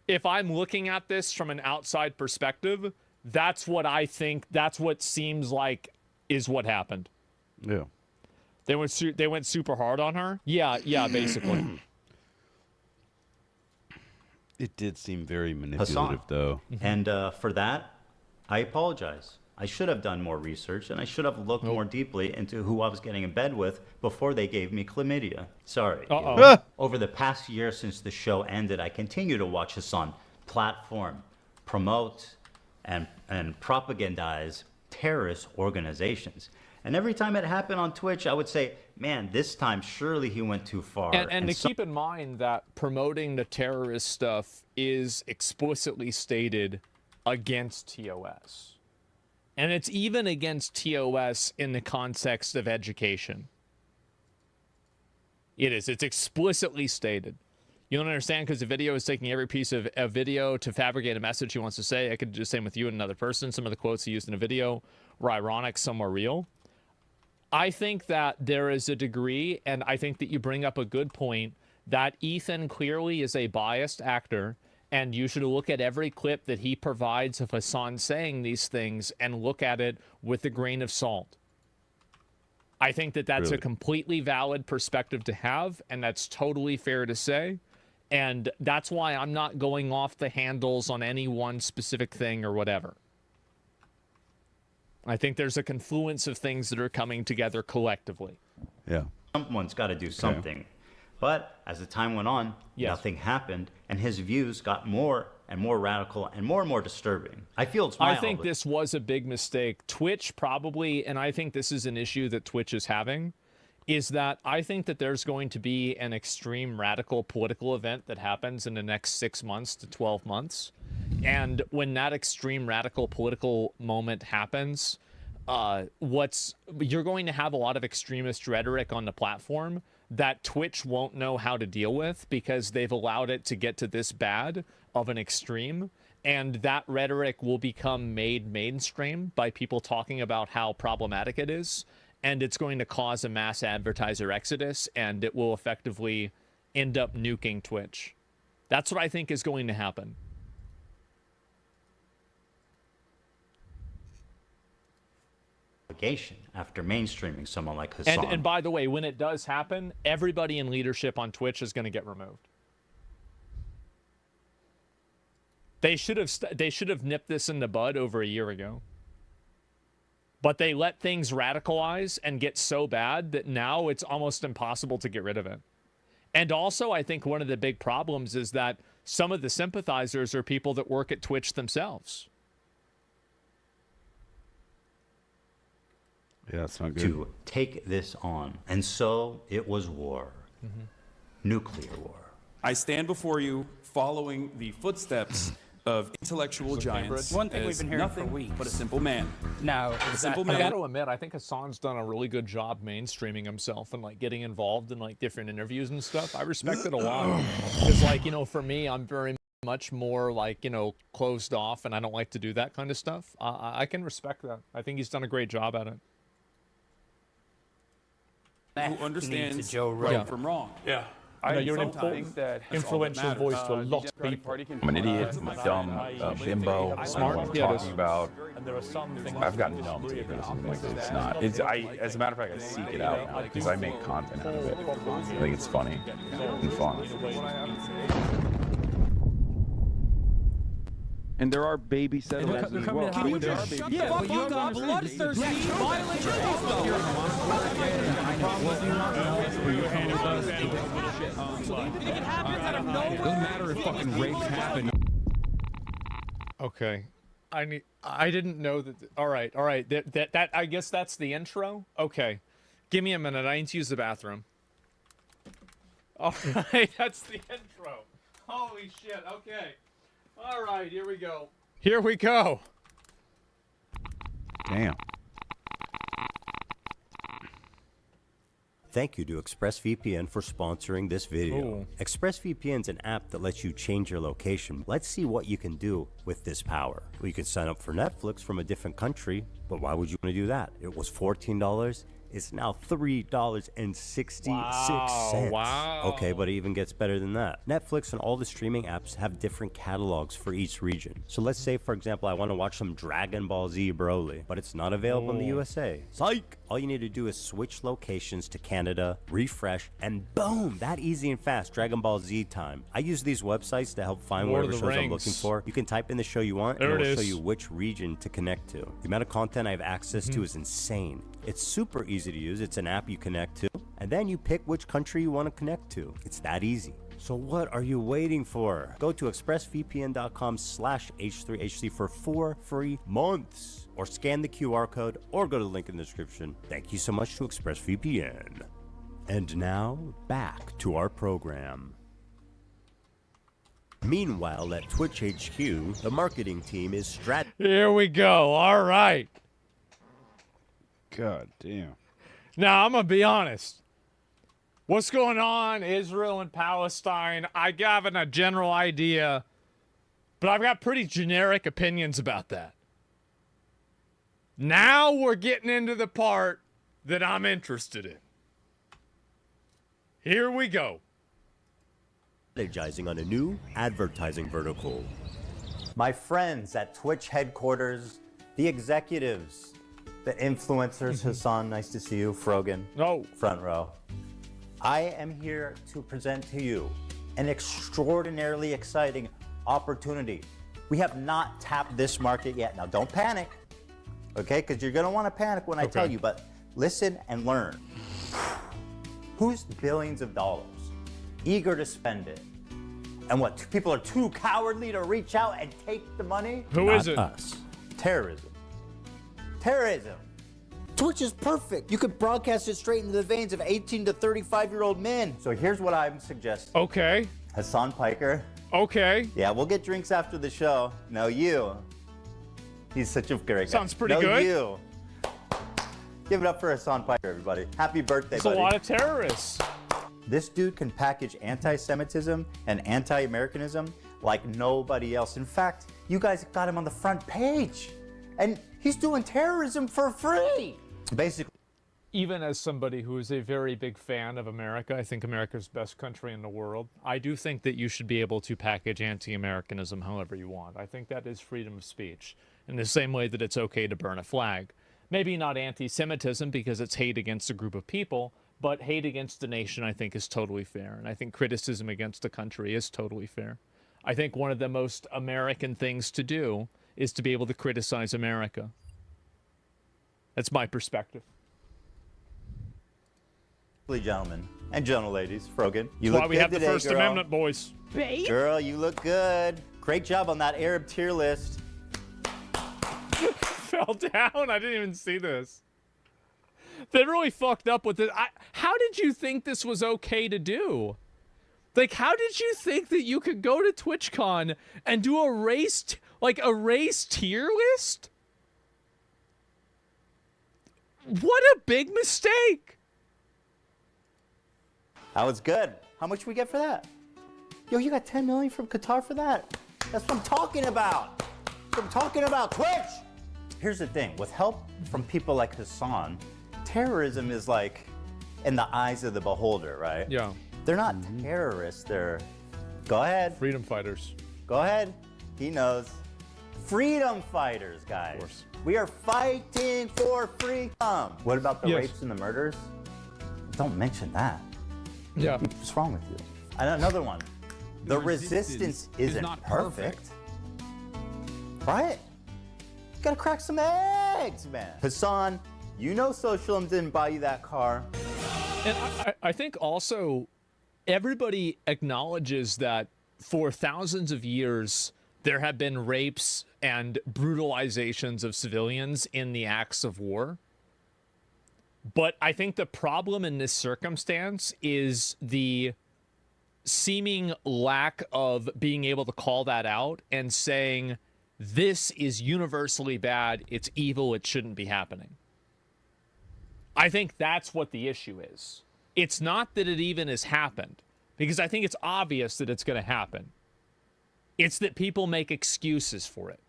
if I'm looking at this from an outside perspective, that's what I think. That's what seems like is what happened. Yeah. They went super hard on her. Yeah, basically. It did seem very manipulative, though. And for that, I apologize. I should have done more research, and I should have looked more deeply into who I was getting in bed with before they gave me chlamydia. Sorry. Over the past year since the show ended, I continue to watch Hassan platform, promote, and propagandize terrorist organizations. And every time it happened on Twitch, I would say, man, this time surely he went too far. And to keep in mind that promoting the terrorist stuff is explicitly stated against TOS. And it's even against TOS in the context of education. It is. It's explicitly stated. You don't understand because the video is taking every piece of a video to fabricate a message he wants to say. I could do the same with you and another person. Some of the quotes he used in a video were ironic, some were real. I think that there is a degree, and I think that you bring up a good point, that Ethan clearly is a biased actor, and you should look at every clip that he provides of Hassan saying these things and look at it with a grain of salt. I think that that's a completely valid perspective to have, and that's totally fair to say. And that's why I'm not going off the handles on any one specific thing or whatever. I think there's a confluence of things that are coming together collectively. Yeah. Someone's got to do something. But as the time went on, nothing happened, and his views got more and more radical and more disturbing. I feel it's my I think this was a big mistake. Twitch probably, and I think this is an issue that Twitch is having, is that I think that there's going to be an extreme radical political event that happens in the next 6 months to 12 months. And when that extreme radical political moment happens, you're going to have a lot of extremist rhetoric on the platform that Twitch won't know how to deal with because they've allowed it to get to this bad of an extreme. And that rhetoric will become made mainstream by people talking about how problematic it is. And it's going to cause a mass advertiser exodus, and it will effectively end up nuking Twitch. That's what I think is going to happen. After mainstreaming someone like Hassan. And by the way, when it does happen, everybody in leadership on Twitch is going to get removed. They should have nipped this in the bud over a year ago. But they let things radicalize and get so bad that now it's almost impossible to get rid of it. And also, I think one of the big problems is that some of the sympathizers are people that work at Twitch themselves. Yeah, it's not good. To take this on. And so it was war. Nuclear war. I stand before you following the footsteps of intellectual giants. One thing we've as been hearing nothing for weeks. but a simple man. Now, a simple I man. got to admit, I think Hassan's done a really good job mainstreaming himself and like getting involved in like different interviews and stuff. I respect it a lot because, like, you know, for me, I'm very much more like, you know, closed off, and I don't like to do that kind of stuff. I can respect that. I think he's done a great job at it. Who understands Joe right Rogan. from wrong. Yeah. I you're an think that influential voice to a lot of people. I'm an idiot, I'm a dumb bimbo. I don't know what I'm talking about. And there are some things I've gotten numb to it, something like this. It's not. As a matter of fact, I seek it out now because I make content out of it. I think it's funny and fun. And there are baby settlements as well. Yeah, but you are bloodthirsty. Violate It doesn't matter if fucking rapes happen. Okay. I didn't know that. All right. That I guess that's the intro. Okay. Give me a minute. I need to use the bathroom. All right. That's the intro. Holy shit. Okay. All right. Here we go. Here we go. Damn. Thank you to ExpressVPN for sponsoring this video. Ooh. ExpressVPN is an app that lets you change your location. Let's see what you can do with this power. Well, you can sign up for Netflix from a different country, but why would you want to do that? It was $14. It's now $3.66. Wow. Okay, but it even gets better than that. Netflix and all the streaming apps have different catalogs for each region. So let's say, for example, I want to watch some Dragon Ball Z Broly, but it's not available in the USA. Psych! All you need to do is switch locations to Canada, refresh, and boom, that easy and fast, Dragon Ball Z time. I use these websites to help find Lord whatever of the shows I'm looking Rings. for. You can type in the show you want, There and it it'll show is. you which region to connect to. The amount of content I have access to is insane. It's super easy to use. It's an app you connect to, and then you pick which country you want to connect to. It's that easy. So what are you waiting for? Go to expressvpn.com/H3HC for 4 free months, or scan the QR code, or go to the link in the description. Thank you so much to ExpressVPN. And now, back to our program. Meanwhile, at Twitch HQ, the marketing team is Here we go. All right. God damn. Now, I'm going to be honest. What's going on, Israel and Palestine? I have a general idea, but I've got pretty generic opinions about that. Now we're getting into the part that I'm interested in. Here we go. strategizing on a new advertising vertical. My friends at Twitch headquarters, the executives, the influencers, Hassan, nice to see you, Frogan. No. Front row. I am here to present to you an extraordinarily exciting opportunity. We have not tapped this market yet. Now, don't panic, okay? Because you're going to want to panic when I tell you, but listen and learn. Who's billions of dollars, eager to spend it? And what, people are too cowardly to reach out and take the money? Who is it? Not us. Terrorism. Terrorism. Twitch is perfect. You could broadcast it straight into the veins of 18 to 35-year-old men. So here's what I'm suggesting. Okay. Hassan Piker. Okay. Yeah, we'll get drinks after the show. No, you. He's such a great guy. Sounds pretty no, good. You. Give it up for Hassan Piker, everybody. Happy birthday, There's buddy. a lot of terrorists. This dude can package anti-Semitism and anti-Americanism like nobody else. In fact, you guys got him on the front page. And he's doing terrorism for free. Basically. Even as somebody who is a very big fan of America, I think America's the best country in the world. I do think that you should be able to package anti-Americanism however you want. I think that is freedom of speech. In the same way that it's okay to burn a flag. Maybe not anti-Semitism because it's hate against a group of people, but hate against the nation I think is totally fair. And I think criticism against the country is totally fair. I think one of the most American things to do is to be able to criticize America. That's my perspective. Gentlemen and gentle ladies, Frogan. You That's look why we good have the today, First girl. Amendment, boys. Girl, you look good. Great job on that Arab tier list. Fell down. I didn't even see this. They really fucked up with it. How did you think this was okay to do? Like, how did you think that you could go to TwitchCon and do a race tier list? What a big mistake. That was good. How much we get for that? Yo, you got 10 million from Qatar for that? That's what I'm talking about. That's what I'm talking about, Twitch. Here's the thing, with help from people like Hassan, terrorism is like in the eyes of the beholder, right? Yeah. They're not terrorists, they're, go ahead. Freedom fighters. Go ahead. He knows. Freedom fighters, guys. Of course. We are fighting for freedom. What about the rapes and the murders? Don't mention that. Yeah. What's wrong with you? And another one. The resistance isn't not perfect. Right? You gotta crack some eggs, man. Hassan, you know Socialism didn't buy you that car. And I think also everybody acknowledges that for thousands of years there have been rapes and brutalizations of civilians in the acts of war. But I think the problem in this circumstance is the seeming lack of being able to call that out and saying, this is universally bad, it's evil, it shouldn't be happening. I think that's what the issue is. It's not that it even has happened, because I think it's obvious that it's going to happen. It's that people make excuses for it.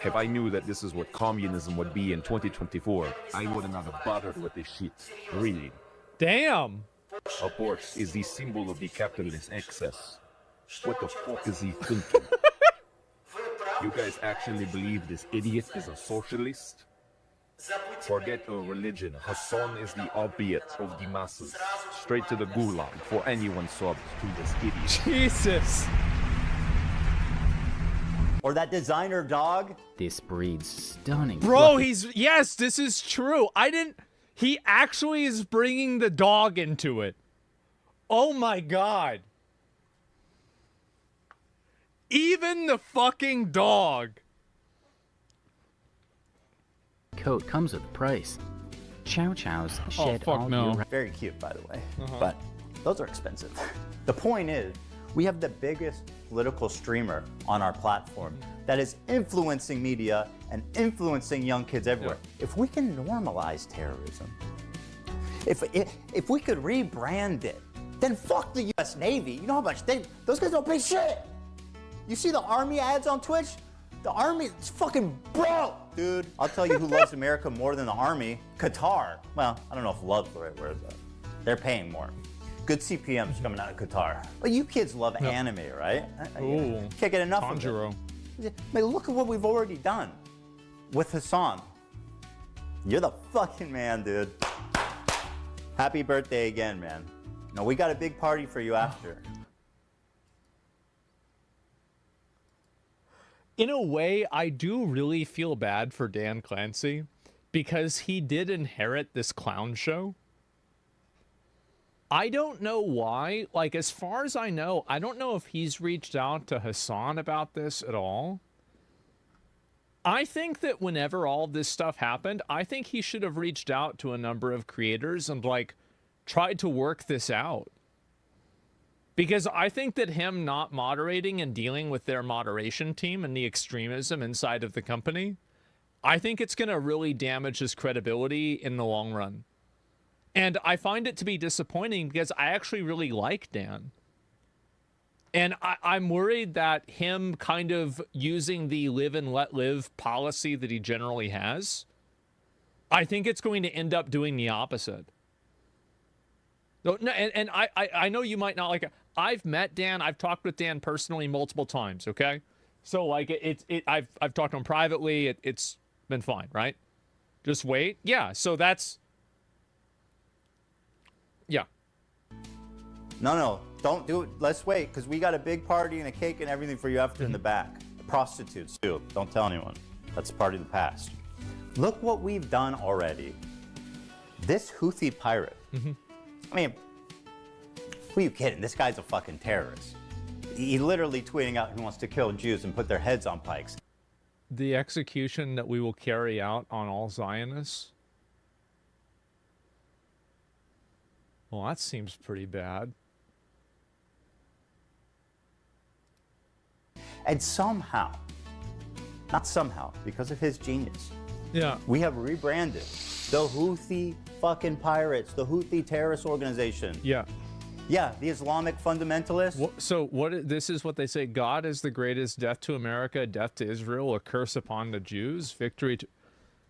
If I knew that this is what communism would be in 2024, I wouldn't have bothered with this shit. Really. Damn. Abortion is the symbol of the capitalist excess. What the fuck is he thinking? You guys actually believe this idiot is a socialist? Forget a religion. Hassan is the opiate of the masses. Straight to the gulag for anyone subbed to this idiot. Jesus. Or that designer dog. This breed's stunning. Bro, yes, this is true. He actually is bringing the dog into it. Oh my God. Even the fucking dog. Coat comes with a price. Chow Chows shed all year. Very cute, by the way. But those are expensive. The point is, we have the biggest political streamer on our platform that is influencing media and influencing young kids everywhere. If we can normalize terrorism, if we could rebrand it, then fuck the U.S. Navy. You know how much those guys don't pay shit. You see the Army ads on Twitch? The Army is fucking broke, dude. I'll tell you who loves America more than the Army. Qatar. Well, I don't know if love's the right word, but they're paying more. Good CPMs coming out of Qatar. Well, you kids love anime, right? Ooh. Can't get enough Tanjiro. of it. Man, look at what we've already done with Hassan. You're the fucking man, dude. Happy birthday again, man. No, we got a big party for you after. In a way, I do really feel bad for Dan Clancy because he did inherit this clown show. I don't know why. Like, as far as I know, I don't know if he's reached out to Hassan about this at all. I think that whenever all this stuff happened, I think he should have reached out to a number of creators and, like, tried to work this out. Because I think that him not moderating and dealing with their moderation team and the extremism inside of the company, I think it's going to really damage his credibility in the long run. And I find it to be disappointing because I actually really like Dan. And I'm worried that him kind of using the live and let live policy that he generally has, I think it's going to end up doing the opposite. No, and I know you might not like it. I've met Dan. I've talked with Dan personally multiple times. Okay, so like I've talked to him privately. It's been fine, right? Just wait. Yeah. So that's. Yeah. No, don't do it. Let's wait, because we got a big party and a cake and everything for you after in the back. Prostitutes too. Don't tell anyone. That's a part of the past. Look what we've done already. This Houthi pirate. I mean, who are you kidding? This guy's a fucking terrorist. He literally tweeting out he wants to kill Jews and put their heads on pikes. The execution that we will carry out on all Zionists. Well, that seems pretty bad. And somehow, not somehow, because of his genius, we have rebranded the Houthi fucking pirates, the Houthi terrorist organization. Yeah, the Islamic fundamentalists. So this is what they say: God is the greatest. Death to America, death to Israel, a curse upon the Jews, victory to,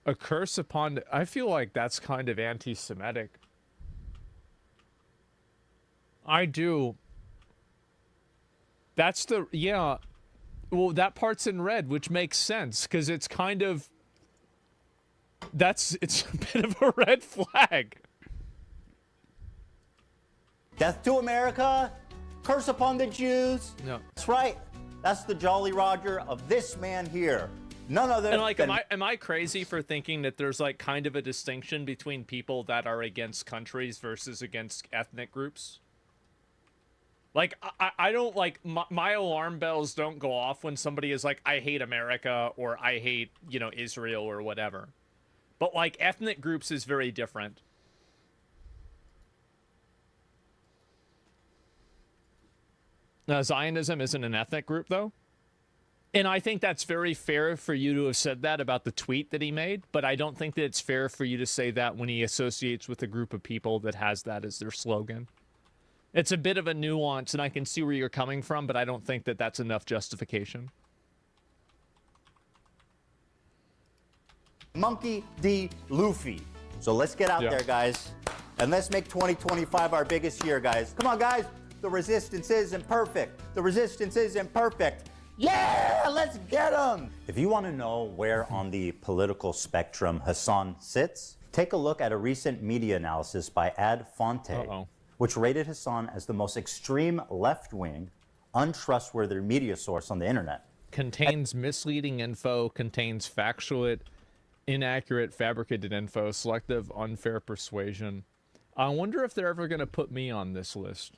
a curse upon. I feel like that's kind of anti-Semitic. I do. That's the well, that part's in red, which makes sense because it's kind of. It's a bit of a red flag. Death to America, curse upon the Jews. No. That's right. That's the Jolly Roger of this man here. None other And like, than... am I crazy for thinking that there's like kind of a distinction between people that are against countries versus against ethnic groups? Like, I don't like, my alarm bells don't go off when somebody is like, I hate America or I hate, Israel or whatever. But like ethnic groups is very different. Now, Zionism isn't an ethnic group, though. And I think that's very fair for you to have said that about the tweet that he made. But I don't think that it's fair for you to say that when he associates with a group of people that has that as their slogan. It's a bit of a nuance, and I can see where you're coming from, but I don't think that that's enough justification. Monkey D. Luffy. So let's get out there, guys. And let's make 2025 our biggest year, guys. Come on, guys. The resistance isn't perfect. The resistance isn't perfect. Yeah, let's get him! If you want to know where on the political spectrum Hassan sits, take a look at a recent media analysis by Ad Fonte, which rated Hassan as the most extreme left-wing, untrustworthy media source on the internet. Contains misleading info, contains factual, inaccurate, fabricated info, selective, unfair persuasion. I wonder if they're ever going to put me on this list.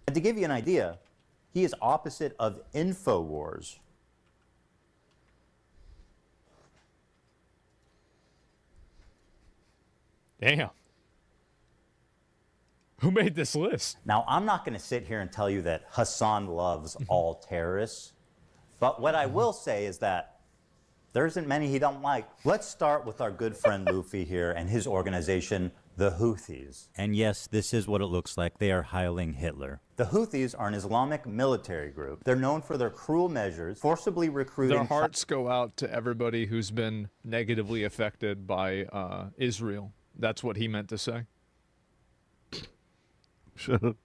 And to give you an idea, he is opposite of InfoWars. Damn. Who made this list? Now, I'm not going to sit here and tell you that Hassan loves all terrorists, but what I will say is that there isn't many he don't like. Let's start with our good friend Luffy here and his organization, the Houthis. And yes, this is what it looks like. They are hiling Hitler. The Houthis are an Islamic military group. They're known for their cruel measures, forcibly recruiting... Their hearts go out to everybody who's been negatively affected by Israel. That's what he meant to say. Shut up.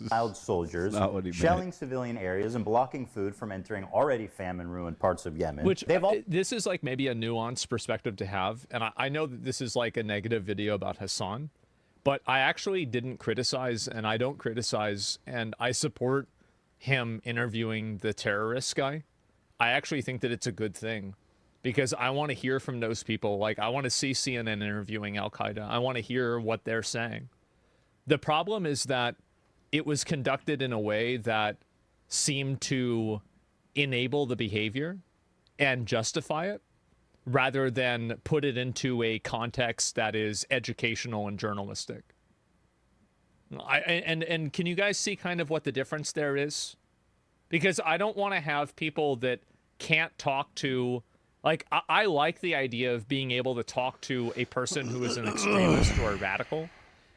Child soldiers, Not what he shelling meant. civilian areas and blocking food from entering already famine-ruined parts of Yemen. Which, this is like maybe a nuanced perspective to have, and I know that this is like a negative video about Hassan, but I actually didn't criticize, and I don't criticize, and I support him interviewing the terrorist guy. I actually think that it's a good thing, because I want to hear from those people. Like, I want to see CNN interviewing Al-Qaeda. I want to hear what they're saying. The problem is that it was conducted in a way that seemed to enable the behavior and justify it, rather than put it into a context that is educational and journalistic. And can you guys see kind of what the difference there is? Because I don't want to have people that can't talk to... Like, I like the idea of being able to talk to a person who is an extremist or a radical.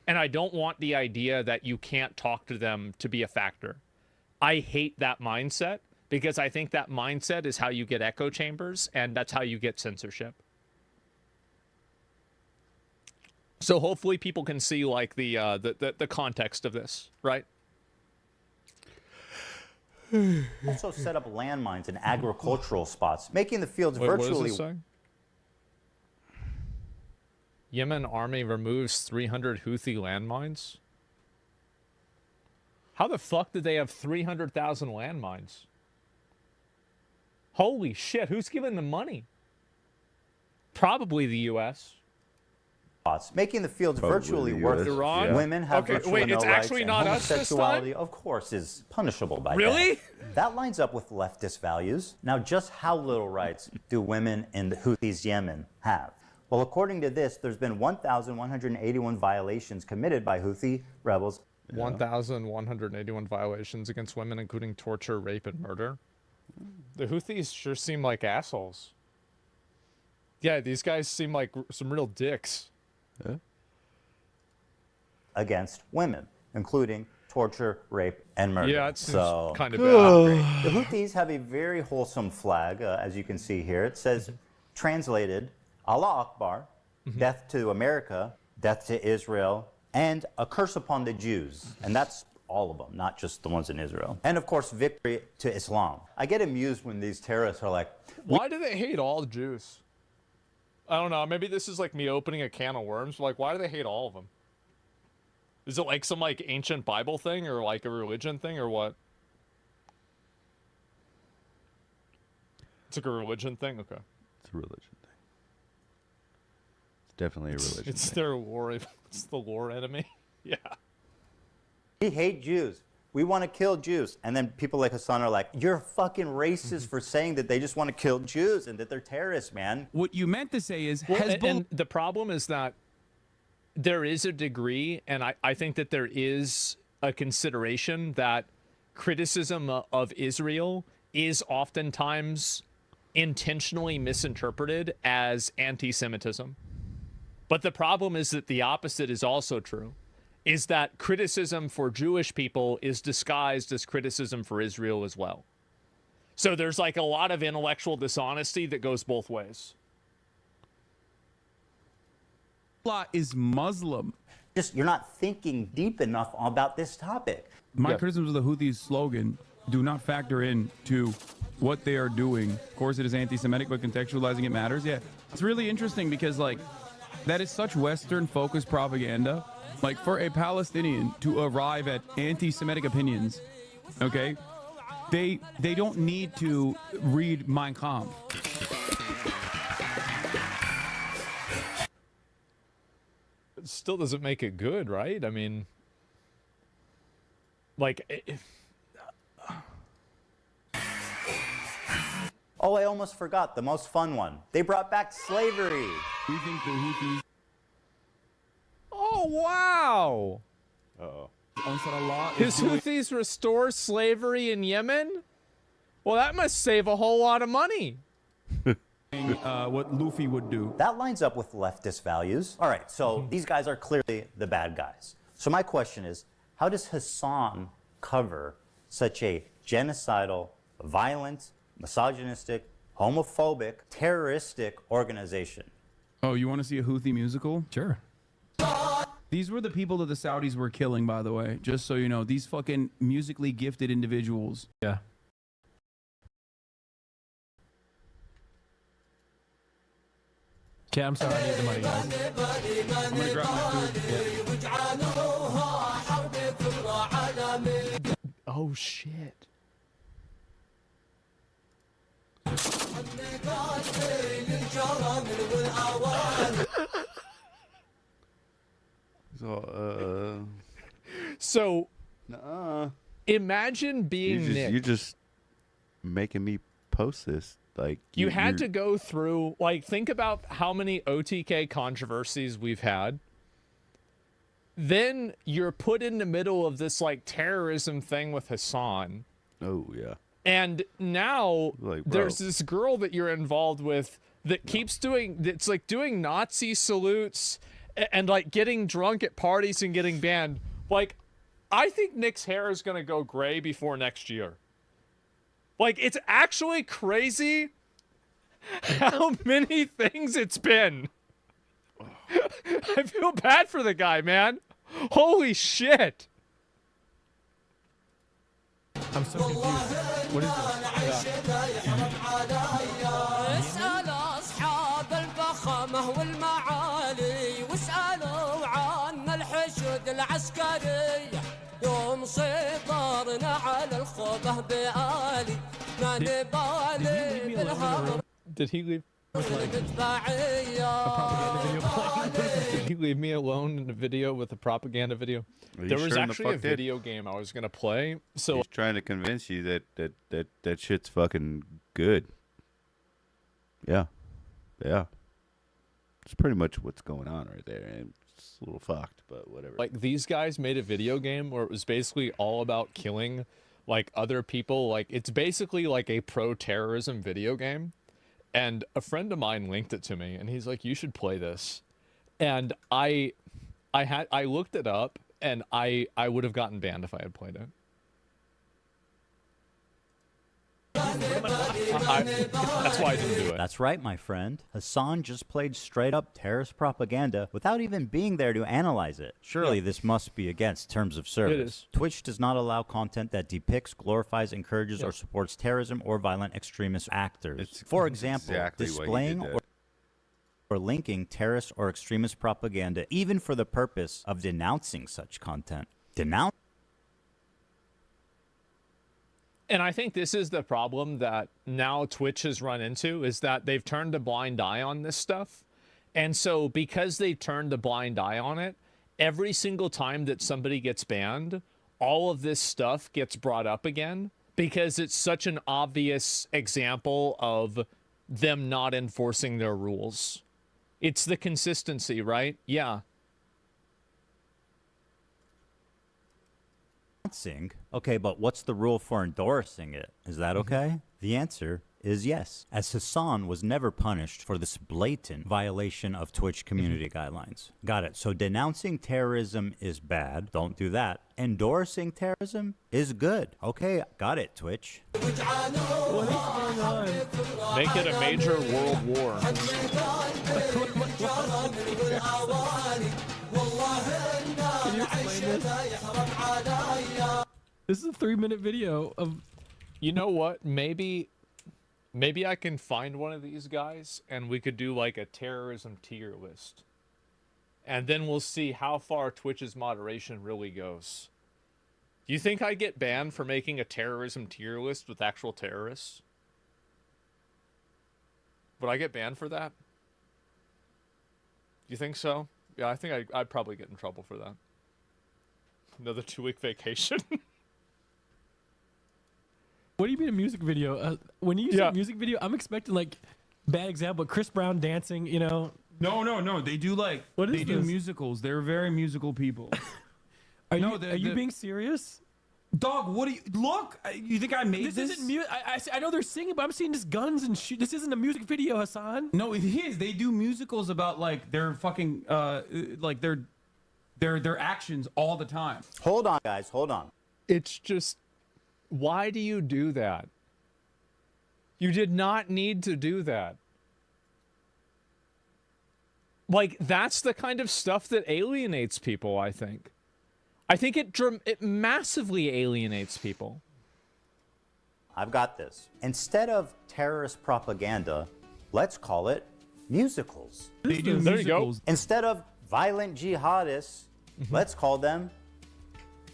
And I don't want the idea that you can't talk to them to be a factor. I hate that mindset, because I think that mindset is how you get echo chambers, and that's how you get censorship. So hopefully people can see like the context of this, right? Also set up landmines in agricultural spots, making the fields Wait, virtually... What does this say? Yemen army removes 300 Houthi landmines? How the fuck did they have 300,000 landmines? Holy shit, who's giving them money? Probably the U.S. Making the fields Probably virtually the US, worthless. Iran? yeah. Women have virtually wait, no it's rights, actually and not us this time? homosexuality, of course, is punishable by Really? death. That lines up with leftist values. Now, just how little rights do women in the Houthis' Yemen have? Well, according to this, there's been 1,181 violations committed by Houthi rebels. 1,181 violations against women, including torture, rape, and murder. The Houthis sure seem like assholes. Yeah, these guys seem like some real dicks. Yeah. Against women, including torture, rape, and murder. Yeah, it seems kind of bad. The Houthis have a very wholesome flag, as you can see here. It says, translated, Allah Akbar, death to America, death to Israel, and a curse upon the Jews. And that's all of them, not just the ones in Israel. And of course, victory to Islam. I get amused when these terrorists are like, Why do they hate all the Jews? I don't know. Maybe this is like me opening a can of worms. Like, why do they hate all of them? Is it like some like ancient Bible thing, or like a religion thing, or what? It's like a religion thing? Okay. It's a religion thing. It's definitely a religion It's thing. their war. It's the war enemy. Yeah. we hate Jews. We want to kill Jews. And then people like Hassan are like, you're fucking racist for saying that they just want to kill Jews and that they're terrorists, man. What you meant to say is Well, Hezbollah. and the problem is that there is a degree, and I think that there is a consideration that criticism of Israel is oftentimes intentionally misinterpreted as anti-Semitism. But the problem is that the opposite is also true, is that criticism for Jewish people is disguised as criticism for Israel as well. So there's like a lot of intellectual dishonesty that goes both ways. Is Muslim. Just, you're not thinking deep enough about this topic. My criticism of the Houthis' slogan do not factor in to what they are doing. Of course, it is anti-Semitic, but contextualizing it matters. Yeah, it's really interesting because like that is such Western-focused propaganda. Like for a Palestinian to arrive at anti-Semitic opinions, okay, they don't need to read Mein Kampf. It still doesn't make it good, right? I mean, like. Oh, I almost forgot the most fun one. They brought back slavery. We think the Houthis. Oh, wow. Uh-oh. His Houthis restore slavery in Yemen? Well, that must save a whole lot of money. What Luffy would do. That lines up with leftist values. All right, so these guys are clearly the bad guys. So my question is, how does Hassan cover such a genocidal, violent, misogynistic, homophobic, terroristic organization? Oh, you want to see a Houthi musical? Sure. These were the people that the Saudis were killing, by the way. Just so you know, these fucking musically gifted individuals. Yeah. Okay, I'm sorry, I need the money, guys. I'm gonna grab my food. Oh, shit. So, imagine being Nick. You're just making me post this. Like you had to go through, like, think about how many OTK controversies we've had. Then you're put in the middle of this, like, terrorism thing with Hassan. Oh, yeah. And now like, there's this girl that you're involved with that keeps doing, it's like doing Nazi salutes and like getting drunk at parties and getting banned. Like, I think Nick's hair is going to go gray before next year. Like, it's actually crazy how many things it's been. I feel bad for the guy, man. Holy shit. I'm so confused. What is this? اسأل أصحاب الفخامة والمعالي واسألوا عن الحشد العسكري يوم سيطرنا على الخوبة بآلي ما نبالي بالهرب. Did he leave? Did he leave me alone in a video with a propaganda video? There was actually a video game I was gonna play. So he's trying to convince you that shit's fucking good. Yeah, yeah. It's pretty much what's going on right there, and it's a little fucked, but whatever. Like, these guys made a video game where it was basically all about killing, like, other people. Like, it's basically like a pro-terrorism video game. And a friend of mine linked it to me, and he's like, "You should play this." And I looked it up, and I would have gotten banned if I had played it. That's why I didn't do it. That's right, my friend. Hassan just played straight-up terrorist propaganda without even being there to analyze it. Surely this must be against terms of service. It is. Twitch does not allow content that depicts, glorifies, encourages, or supports terrorism or violent extremist actors. For example, exactly what you displaying did there. or linking terrorist or extremist propaganda, even for the purpose of denouncing such content. And I think this is the problem that now Twitch has run into, is that they've turned a blind eye on this stuff. And so because they turned a blind eye on it, every single time that somebody gets banned, all of this stuff gets brought up again because it's such an obvious example of them not enforcing their rules. It's the consistency, right? Yeah. Okay, but what's the rule for endorsing it? Is that okay? The answer is yes, as Hassan was never punished for this blatant violation of Twitch community guidelines. Got it. So denouncing terrorism is bad. Don't do that. Endorsing terrorism is good. Okay, got it, Twitch. What is going on? Make it a major world war. Can you explain this? This is a 3-minute video of You know what? Maybe I can find one of these guys and we could do like a terrorism tier list. And then we'll see how far Twitch's moderation really goes. Do you think I get banned for making a terrorism tier list with actual terrorists? Would I get banned for that? You think so? Yeah, I think I'd probably get in trouble for that. Another 2-week vacation. What do you mean a music video? When you say music video, I'm expecting like bad example, Chris Brown dancing. You know? No. They do like they do musicals. They're very musical people. Are you being serious? Dog, what do you look? You think I made this? Isn't music. I know they're singing, but I'm seeing just guns and shit. This isn't a music video, Hassan. No, it is. They do musicals about like their fucking like their actions all the time. Hold on, guys. Hold on. It's just, why do you do that? You did not need to do that. Like, that's the kind of stuff that alienates people, I think. I think it massively alienates people. I've got this. Instead of terrorist propaganda, let's call it musicals. They do there musicals. You go. Instead of violent jihadists, let's call them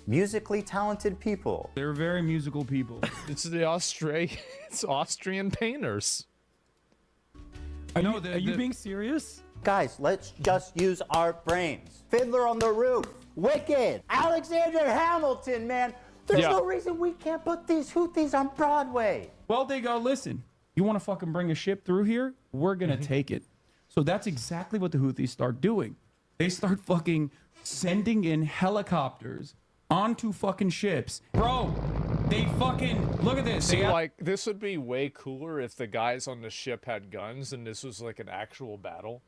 musically talented people. They're very musical people. It's the Austrian painters. Are you being serious? Guys, let's just use our brains. Fiddler on the Roof, Wicked, Alexander Hamilton, man. There's no reason we can't put these Houthis on Broadway. Well, they go, listen, you want to fucking bring a ship through here? We're going to take it. So that's exactly what the Houthis start doing. They start fucking sending in helicopters onto fucking ships. Bro, they fucking, look at this. See, like, this would be way cooler if the guys on the ship had guns and this was like an actual battle.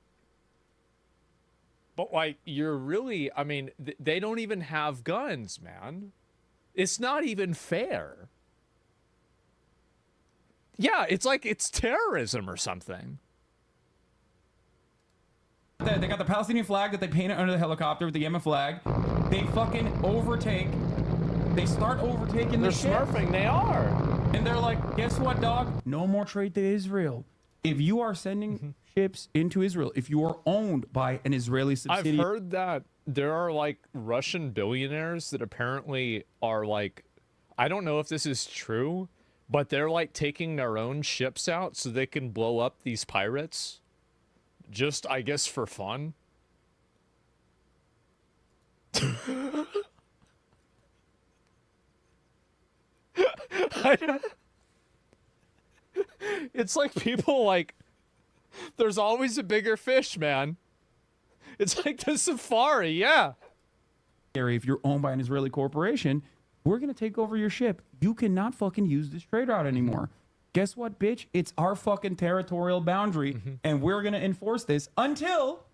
But, like, you're really, I mean, they don't even have guns, man. It's not even fair. Yeah, it's like it's terrorism or something. They got the Palestinian flag that they painted under the helicopter with the Yemen flag. They fucking overtake. They start overtaking the ship. They're smurfing, they are. And they're like, guess what, dog? No more trade to Israel. If you are sending ships into Israel, if you are owned by an Israeli subsidiary. I've heard that there are like Russian billionaires that apparently are like, I don't know if this is true, but they're like taking their own ships out so they can blow up these pirates. Just, I guess, for fun. It's like people like, there's always a bigger fish, man. It's like the safari, yeah. If you're owned by an Israeli corporation, we're going to take over your ship. You cannot fucking use this trade route anymore. Guess what, bitch? It's our fucking territorial boundary, and we're going to enforce this until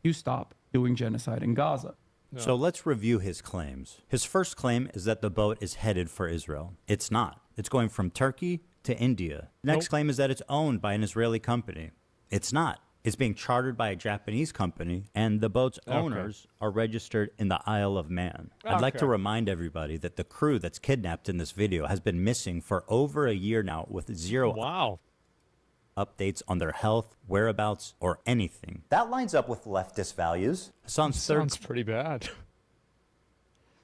you stop doing genocide in Gaza. No. So let's review his claims. His first claim is that the boat is headed for Israel. It's not. It's going from Turkey to India. Next claim is that it's owned by an Israeli company. It's not. It's being chartered by a Japanese company, and the boat's owners are registered in the Isle of Man. I'd like to remind everybody that the crew that's kidnapped in this video has been missing for over a year now with zero updates on their health, whereabouts, or anything. That lines up with leftist values. Sounds pretty bad.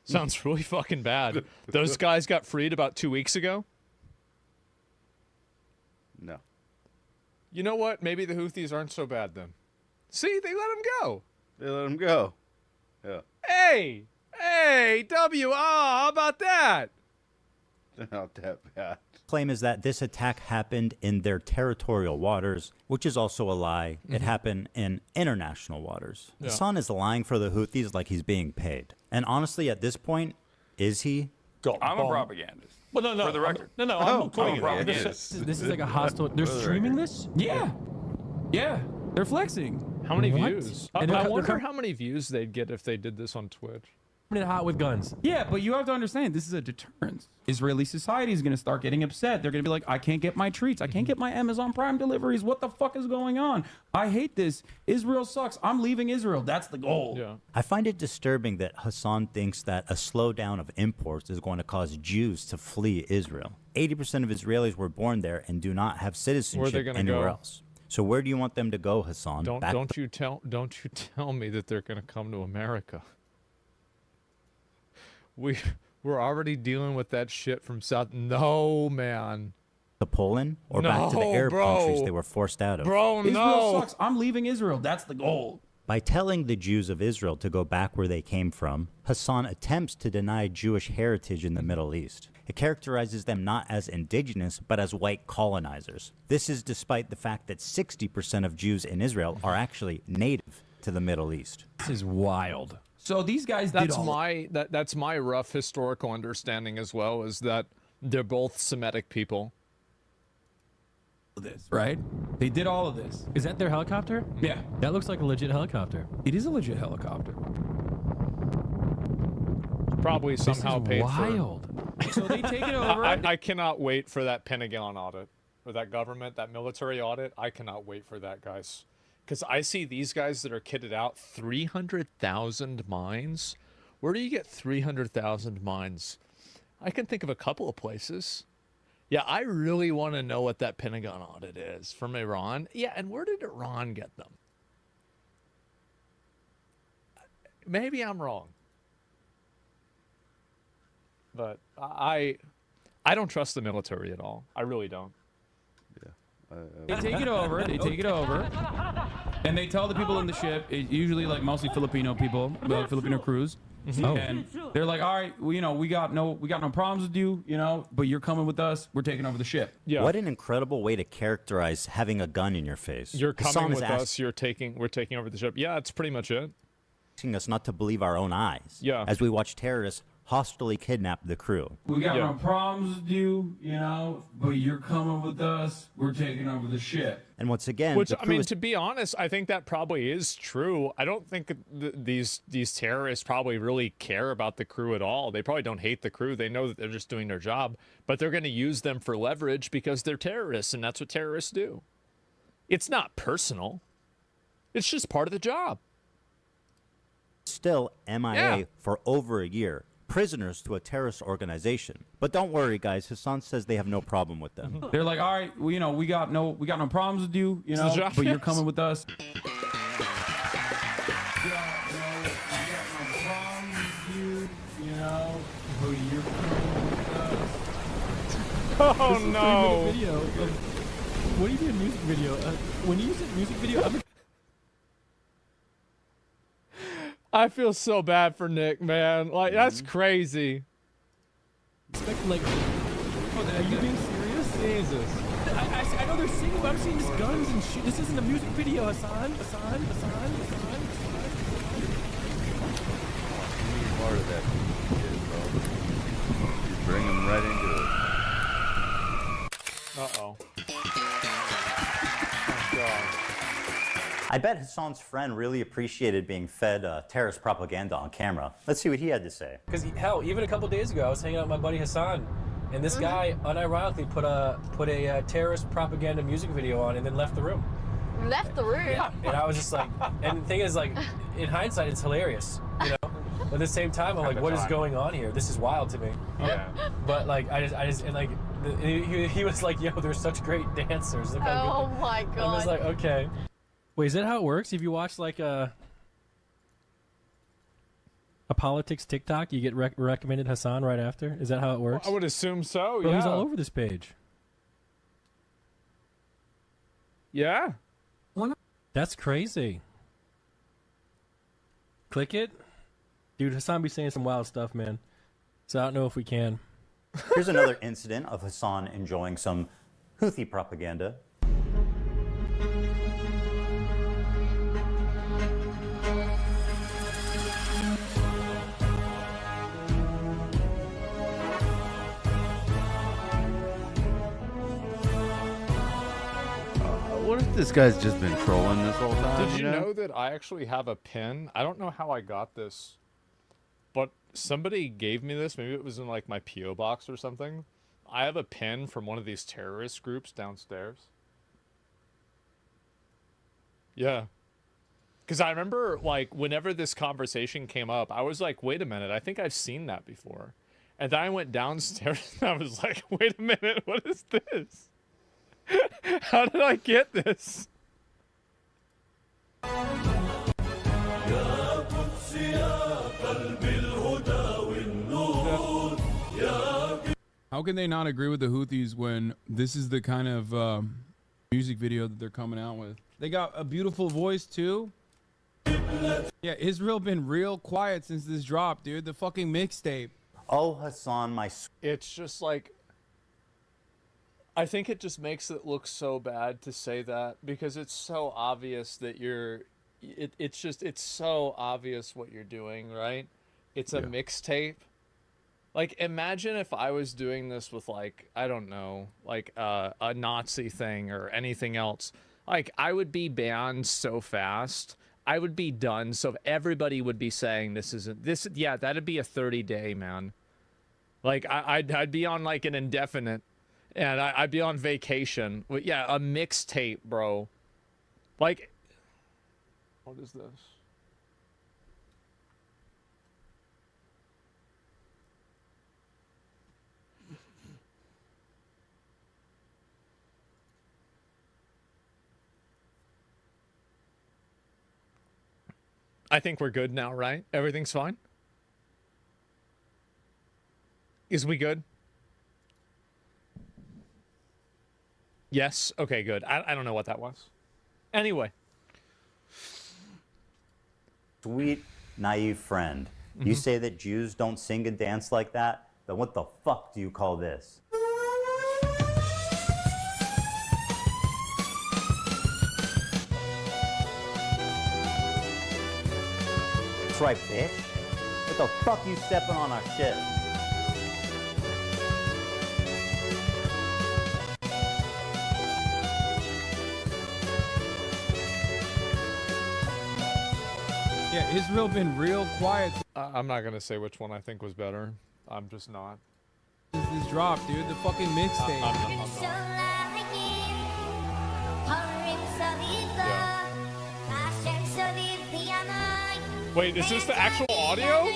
Sounds really fucking bad. Those guys got freed about 2 weeks ago? No. You know what? Maybe the Houthis aren't so bad then. See, they let him go. They let him go. Yeah. Hey, how about that? They're not that bad. Claim is that this attack happened in their territorial waters, which is also a lie. It happened in international waters. Yeah. Hassan is lying for the Houthis like he's being paid. And honestly, at this point, is he? I'm a propagandist. Well, no. For the record. I'm calling it. This is like a hostile. They're streaming this? Yeah. They're flexing. How many What? views? And I they're wonder how many views they'd get if they did this on Twitch. it hot with guns. Yeah, but you have to understand, this is a deterrence. Israeli society is going to start getting upset. They're going to be like, I can't get my treats. I can't get my Amazon Prime deliveries. What the fuck is going on? I hate this. Israel sucks. I'm leaving Israel. That's the goal. Yeah. I find it disturbing that Hassan thinks that a slowdown of imports is going to cause Jews to flee Israel. 80% of Israelis were born there and do not have citizenship anywhere else. So where do you want them to go, Hassan? Don't you tell me that they're going to come to America. We're already dealing with that shit from South. No, man. To Poland or back to the Arab countries they were forced out of? Bro, no. Israel sucks. I'm leaving Israel. That's the goal. By telling the Jews of Israel to go back where they came from, Hassan attempts to deny Jewish heritage in the Middle East. It characterizes them not as indigenous, but as white colonizers. This is despite the fact that 60% of Jews in Israel are actually native to the Middle East. This is wild. So these guys that's my rough historical understanding as well, is that they're both Semitic people. This, right? They did all of this. Is that their helicopter? Yeah. That looks like a legit helicopter. It is a legit helicopter. Probably somehow paid wild. So they take it over. I cannot wait for that Pentagon audit, or that government, that military audit. I cannot wait for that, guys. Because I see these guys that are kitted out, 300,000 mines. Where do you get 300,000 mines? I can think of a couple of places. Yeah, I really want to know what that Pentagon audit is from Iran. Yeah, and where did Iran get them? Maybe I'm wrong. But I don't trust the military at all. I really don't. They take it over. They take it over, and they tell the people in the ship, usually like mostly Filipino people, Filipino crews, and they're like, "All right, well, we got no problems with you, but you're coming with us. We're taking over the ship." Yeah. What an incredible way to characterize having a gun in your face. You're coming Hassan with is us. We're taking over the ship. Yeah, that's pretty much it. asking us not to believe our own eyes. Yeah. As we watch terrorists hostilely kidnap the crew. We got no problems with you, but you're coming with us. We're taking over the ship. And once again, which I mean, to be honest, I think that probably is true. I don't think these terrorists probably really care about the crew at all. They probably don't hate the crew. They know that they're just doing their job, but they're going to use them for leverage because they're terrorists, and that's what terrorists do. It's not personal. It's just part of the job. Still MIA for over a year. Prisoners to a terrorist organization. But don't worry, guys. Hassan says they have no problem with them. They're like, all right, well, we got no problems with you, but you're coming with us. Oh no! What do you do in music video? When you use a music video, I feel so bad for Nick, man. Like, that's crazy. Like, are you being serious? Jesus. I know they're singing, but I'm seeing these guns and shit. This isn't a music video, Hassan. Part of that shit, bro. You bring him right into it. Uh-oh. Oh, God. I bet Hassan's friend really appreciated being fed terrorist propaganda on camera. Let's see what he had to say. Because hell, even a couple days ago, I was hanging out with my buddy Hassan, and this guy unironically put a terrorist propaganda music video on, and then left the room. Left the room? Yeah. And I was just like, and the thing is, like, in hindsight, it's hilarious, But at the same time, I'm like, what is going on here? This is wild to me. Yeah. But like, I just, and like, he was like, yo, they're such great dancers. Look how Oh good. my God. I was like, okay. Wait, is that how it works? If you watch like a politics TikTok, you get recommended Hassan right after? Is that how it works? I would assume so, Bro, yeah. he's all over this page. Yeah. That's crazy. Click it. Dude, Hassan be saying some wild stuff, man. So I don't know if we can. Here's another incident of Hassan enjoying some Houthi propaganda. What if this guy's just been trolling this whole time? Did you know that I actually have a pin? I don't know how I got this. but somebody gave me this. Maybe it was in like my PO box or something. I have a pin from one of these terrorist groups downstairs. Yeah. Because I remember, like, whenever this conversation came up, I was like, wait a minute, I think I've seen that before. And then I went downstairs and I was like, wait a minute, what is this? How did I get this? How can they not agree with the Houthis when this is the kind of music video that they're coming out with? They got a beautiful voice too. Yeah, Israel been real quiet since this drop, dude. The fucking mixtape. Oh, Hassan, my... It's just like... I think it just makes it look so bad to say that because it's so obvious that you're... It's so obvious what you're doing, right? It's a mixtape. Like, imagine if I was doing this with, like, I don't know, like a Nazi thing or anything else. Like, I would be banned so fast. I would be done. So everybody would be saying this isn't this. Yeah, that'd be a 30-day, man. Like, I'd be on like an indefinite, and I'd be on vacation. But yeah, a mixtape, bro. Like, what is this? I think we're good now, right? Everything's fine? Is we good? Yes? Okay, good. I don't know what that was. Anyway. Sweet, naive friend. You say that Jews don't sing and dance like that? Then what the fuck do you call this? That's right, bitch. What the fuck you stepping on our shit? Yeah, Israel been real quiet I'm not gonna say which one I think was better. I'm just not. since this drop, dude. The fucking mixtape. I'm not. Wait, is this the actual audio?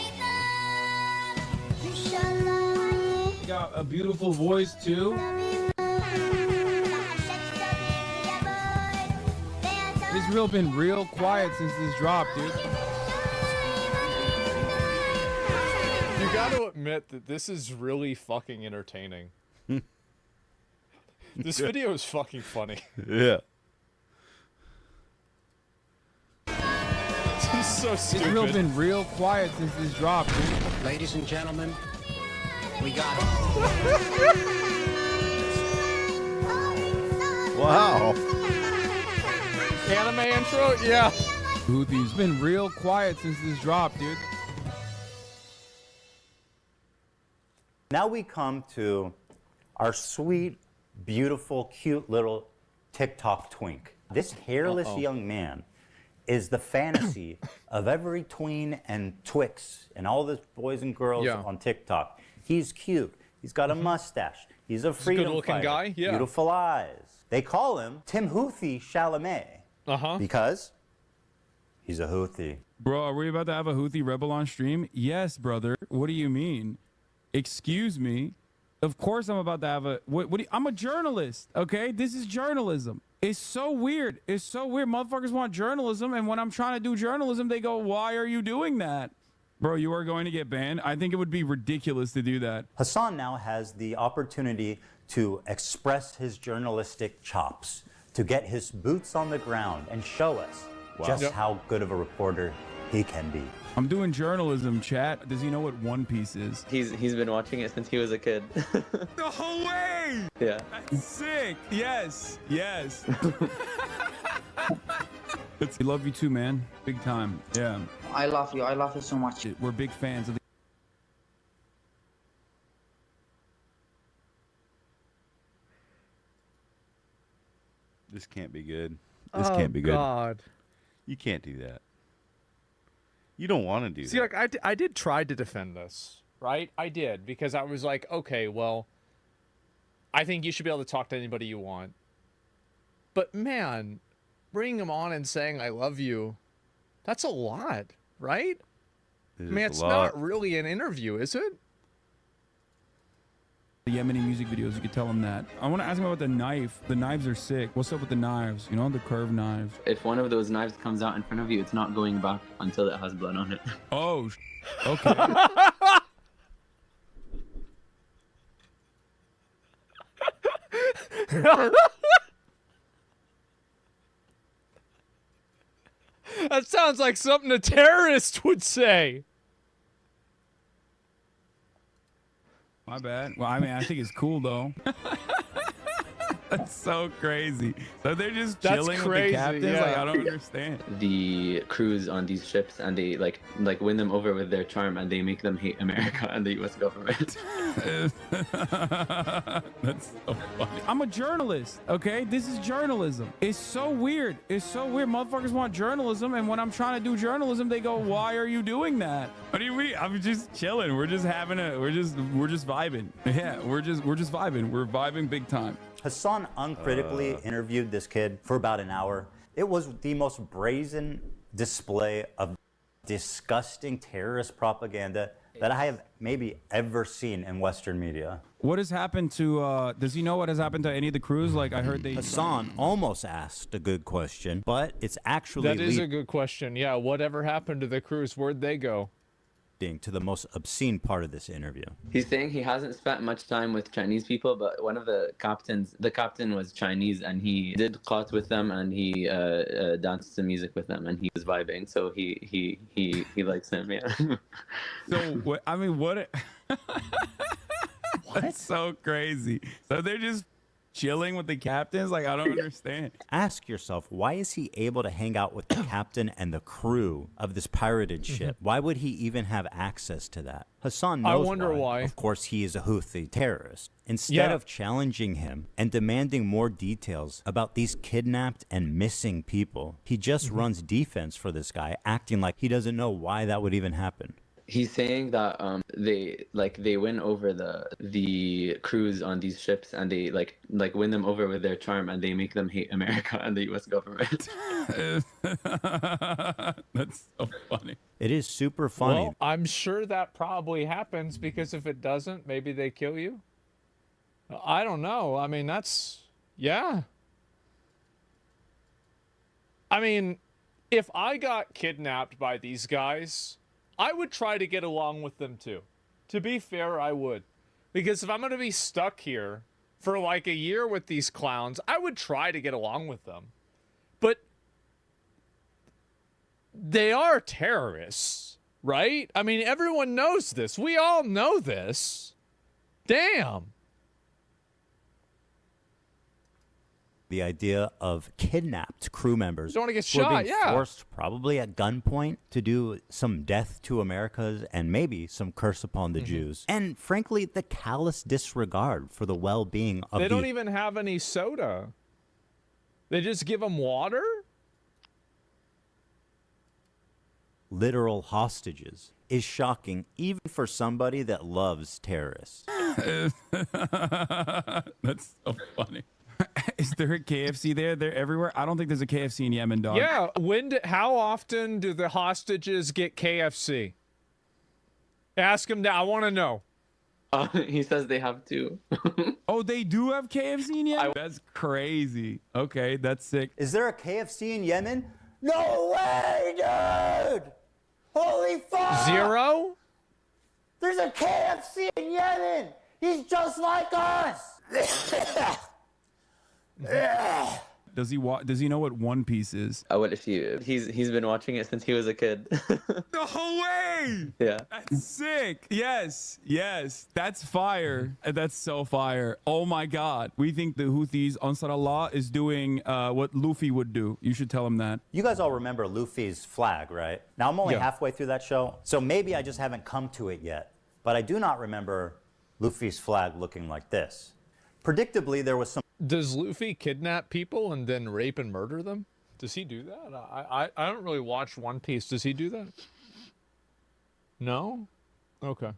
You got a beautiful voice too. Israel been real quiet since this drop, dude. You gotta admit that this is really fucking entertaining. This video is fucking funny. Yeah. This is so stupid. Israel been real quiet since this drop, dude. Ladies and gentlemen, we got Wow. Anime intro? Yeah. Houthis been real quiet since this drop, dude. Now we come to our sweet, beautiful, cute little TikTok twink. This hairless young man is the fantasy of every tween and twix and all the boys and girls on TikTok. He's cute. He's got a mustache. He's a freedom good-looking fighter. guy, yeah. Beautiful eyes. They call him Timothy Chalamet because he's a Houthi. Bro, are we about to have a Houthi rebel on stream? Yes, brother. What do you mean? Excuse me. Of course I'm about to have a... I'm a journalist, okay? This is journalism. It's so weird. It's so weird. Motherfuckers want journalism, and when I'm trying to do journalism, they go, why are you doing that? Bro, you are going to get banned? I think it would be ridiculous to do that. Hassan now has the opportunity to express his journalistic chops, to get his boots on the ground and show us just how good of a reporter he can be. I'm doing journalism, chat. Does he know what One Piece is? He's been watching it since he was a kid. No way! Yeah. That's sick. Yes. Yes. We love you too, man. Big time. Yeah. I love you. I love you so much. We're big fans of the... This can't be good. This can't be good. God. You can't do that. You don't want to do See, that. like I did try to defend this, right? I did, because I was like, okay, well, I think you should be able to talk to anybody you want. But man, bringing him on and saying I love you, that's a lot, right? I mean, it's not really an interview, is it? The Yemeni music videos, you could tell him that. I want to ask him about the knife. The knives are sick. What's up with the knives? You know, the curved knives. If one of those knives comes out in front of you, it's not going back until it has blood on it. Oh, okay. That sounds like something a terrorist would say. My bad. Well, I mean, I think it's cool though. That's so crazy. So they're just chilling with the captains. Yeah. Like, I don't understand. The crews on these ships, and they like win them over with their charm, and they make them hate America and the U.S. government. That's so funny. I'm a journalist, okay? This is journalism. It's so weird. It's so weird. Motherfuckers want journalism, and when I'm trying to do journalism, they go, "Why are you doing that?" What do you mean? I'm just chilling. We're just having we're just vibing. Yeah, we're just vibing. We're vibing big time. Hassan uncritically interviewed this kid for about an hour. It was the most brazen display of disgusting terrorist propaganda that I have maybe ever seen in Western media. What has happened to, does he know what has happened to any of the crews? Like, I heard they... Hassan almost asked a good question, but it's actually... That is a good question. Yeah, whatever happened to the crews? Where'd they go? To the most obscene part of this interview. He's saying he hasn't spent much time with Chinese people, but one of the captain was Chinese, and he did qat with them, and he danced to music with them, and he was vibing. So he likes him, yeah. So I mean, what? That's so crazy. So they're just chilling with the captains? Like, I don't understand. Ask yourself, why is he able to hang out with the captain and the crew of this pirated ship? Why would he even have access to that? Hassan knows I wonder why. Of course, he is a Houthi terrorist. Instead of challenging him and demanding more details about these kidnapped and missing people, he just runs defense for this guy, acting like he doesn't know why that would even happen. He's saying that they win over the crews on these ships, and they like win them over with their charm, and they make them hate America and the U.S. government. That's so funny. It is super funny. Well, I'm sure that probably happens, because if it doesn't, maybe they kill you. I don't know. I mean, yeah. I mean, if I got kidnapped by these guys, I would try to get along with them too. To be fair, I would. Because if I'm going to be stuck here for like a year with these clowns, I would try to get along with them. But they are terrorists, right? I mean, everyone knows this. We all know this. Damn. The idea of kidnapped crew members don't want to get who are shot, being yeah. forced, probably at gunpoint, to do some death to Americas and maybe some curse upon the Jews. And frankly, the callous disregard for the well-being of They don't even have any soda. They just give them water? literal hostages is shocking, even for somebody that loves terrorists. That's so funny. Is there a KFC there? They're everywhere. I don't think there's a KFC in Yemen, dog. Yeah. How often do the hostages get KFC? Ask him that. I want to know. He says they have two. Oh, they do have KFC in Yemen? That's crazy. Okay, that's sick. Is there a KFC in Yemen? No way, dude! Holy fuck! Zero? There's a KFC in Yemen! He's just like us! Does he know what One Piece is? Oh, what if he's been watching it since he was a kid. The whole way! Yeah. That's sick. Yes. That's fire. That's so fire. Oh my God. We think the Houthis, Ansar Allah, is doing what Luffy would do. You should tell him that. You guys all remember Luffy's flag, right? Now, I'm only halfway through that show, so maybe I just haven't come to it yet. But I do not remember Luffy's flag looking like this. Predictably, there was some... Does Luffy kidnap people and then rape and murder them? Does he do that? I don't really watch One Piece. Does he do that? No? Okay.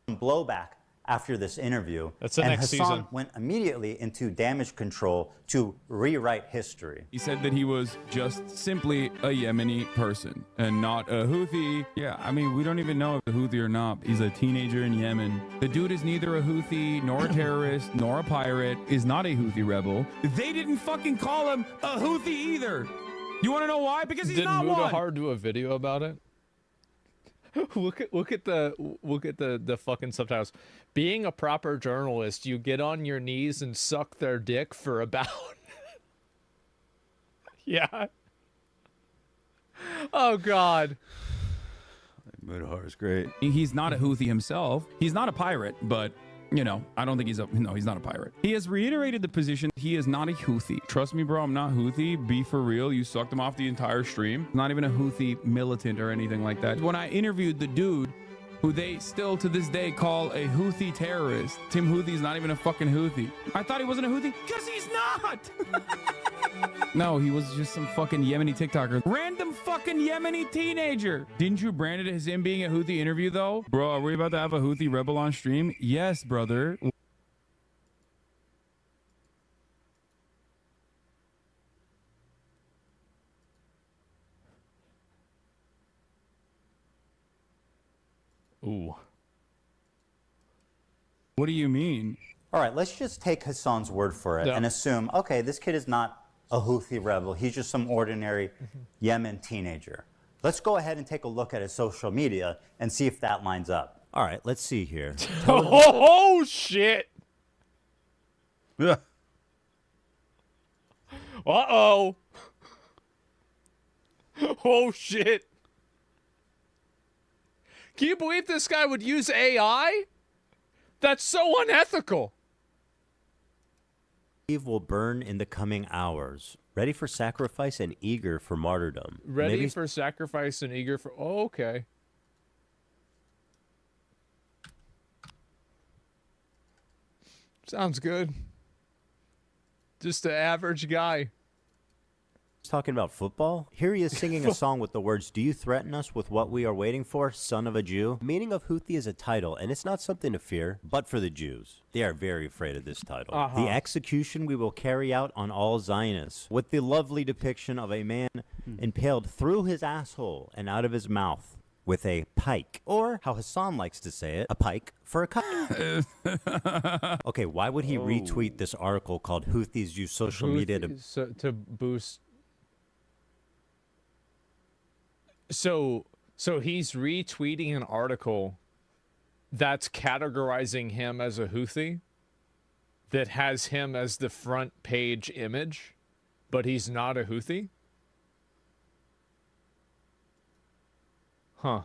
Blowback after this interview. That's the and next Hassan season. went immediately into damage control to rewrite history. He said that he was just simply a Yemeni person and not a Houthi. Yeah, I mean, we don't even know if a Houthi or not. He's a teenager in Yemen. The dude is neither a Houthi, nor a terrorist, nor a pirate, is not a Houthi rebel. They didn't fucking call him a Houthi either. You want to know why? Because he's Did not one. Mudahar do a video about it? look at the fucking subtitles. Being a proper journalist, you get on your knees and suck their dick for about yeah. Oh God. Mudahar is great. He's not a Houthi himself. He's not a pirate, but you know, I don't think he's not a pirate. He has reiterated the position he is not a Houthi. Trust me, bro, I'm not Houthi. Be for real. You sucked him off the entire stream. Not even a Houthi militant or anything like that. When I interviewed the dude who they still to this day call a Houthi terrorist, Tim Houthi's not even a fucking Houthi. I thought he wasn't a Houthi because he's not. No, he was just some fucking Yemeni TikToker. Random fucking Yemeni teenager. Didn't you brand it as him being a Houthi interview, though? Bro, are we about to have a Houthi rebel on stream? Yes, brother. Ooh. What do you mean? All right, let's just take Hassan's word for it and assume, okay, this kid is not a Houthi rebel. He's just some ordinary Yemen teenager. Let's go ahead and take a look at his social media and see if that lines up. All right, let's see here. Oh shit. Yeah. Uh-oh. Oh shit. Can you believe this guy would use AI? That's so unethical. Eve will burn in the coming hours, ready for sacrifice and eager for martyrdom. Ready for sacrifice and eager for... Oh, okay. Sounds good. Just an average guy. Talking about football? Here he is singing a song with the words, "Do you threaten us with what we are waiting for, son of a Jew?" Meaning of Houthi is a title, and it's not something to fear, but for the Jews. They are very afraid of this title. The execution we will carry out on all Zionists, with the lovely depiction of a man impaled through his asshole and out of his mouth with a pike, or how Hassan likes to say it, a pike for a cut. Okay, why would he retweet this article called "Houthis Use Social Media to boost... So he's retweeting an article that's categorizing him as a Houthi that has him as the front page image, but he's not a Houthi? Huh.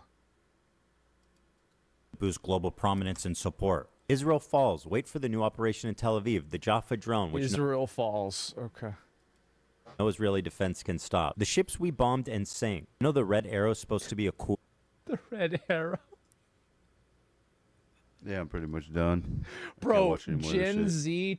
boost global prominence and support? Israel falls. Wait for the new operation in Tel Aviv, the Jaffa drone, which Israel falls. Okay. no Israeli defense can stop. The ships we bombed and sank. You know the Red Arrow is supposed to be a cool... The Red Arrow. Yeah, I'm pretty much done. Bro, Gen Z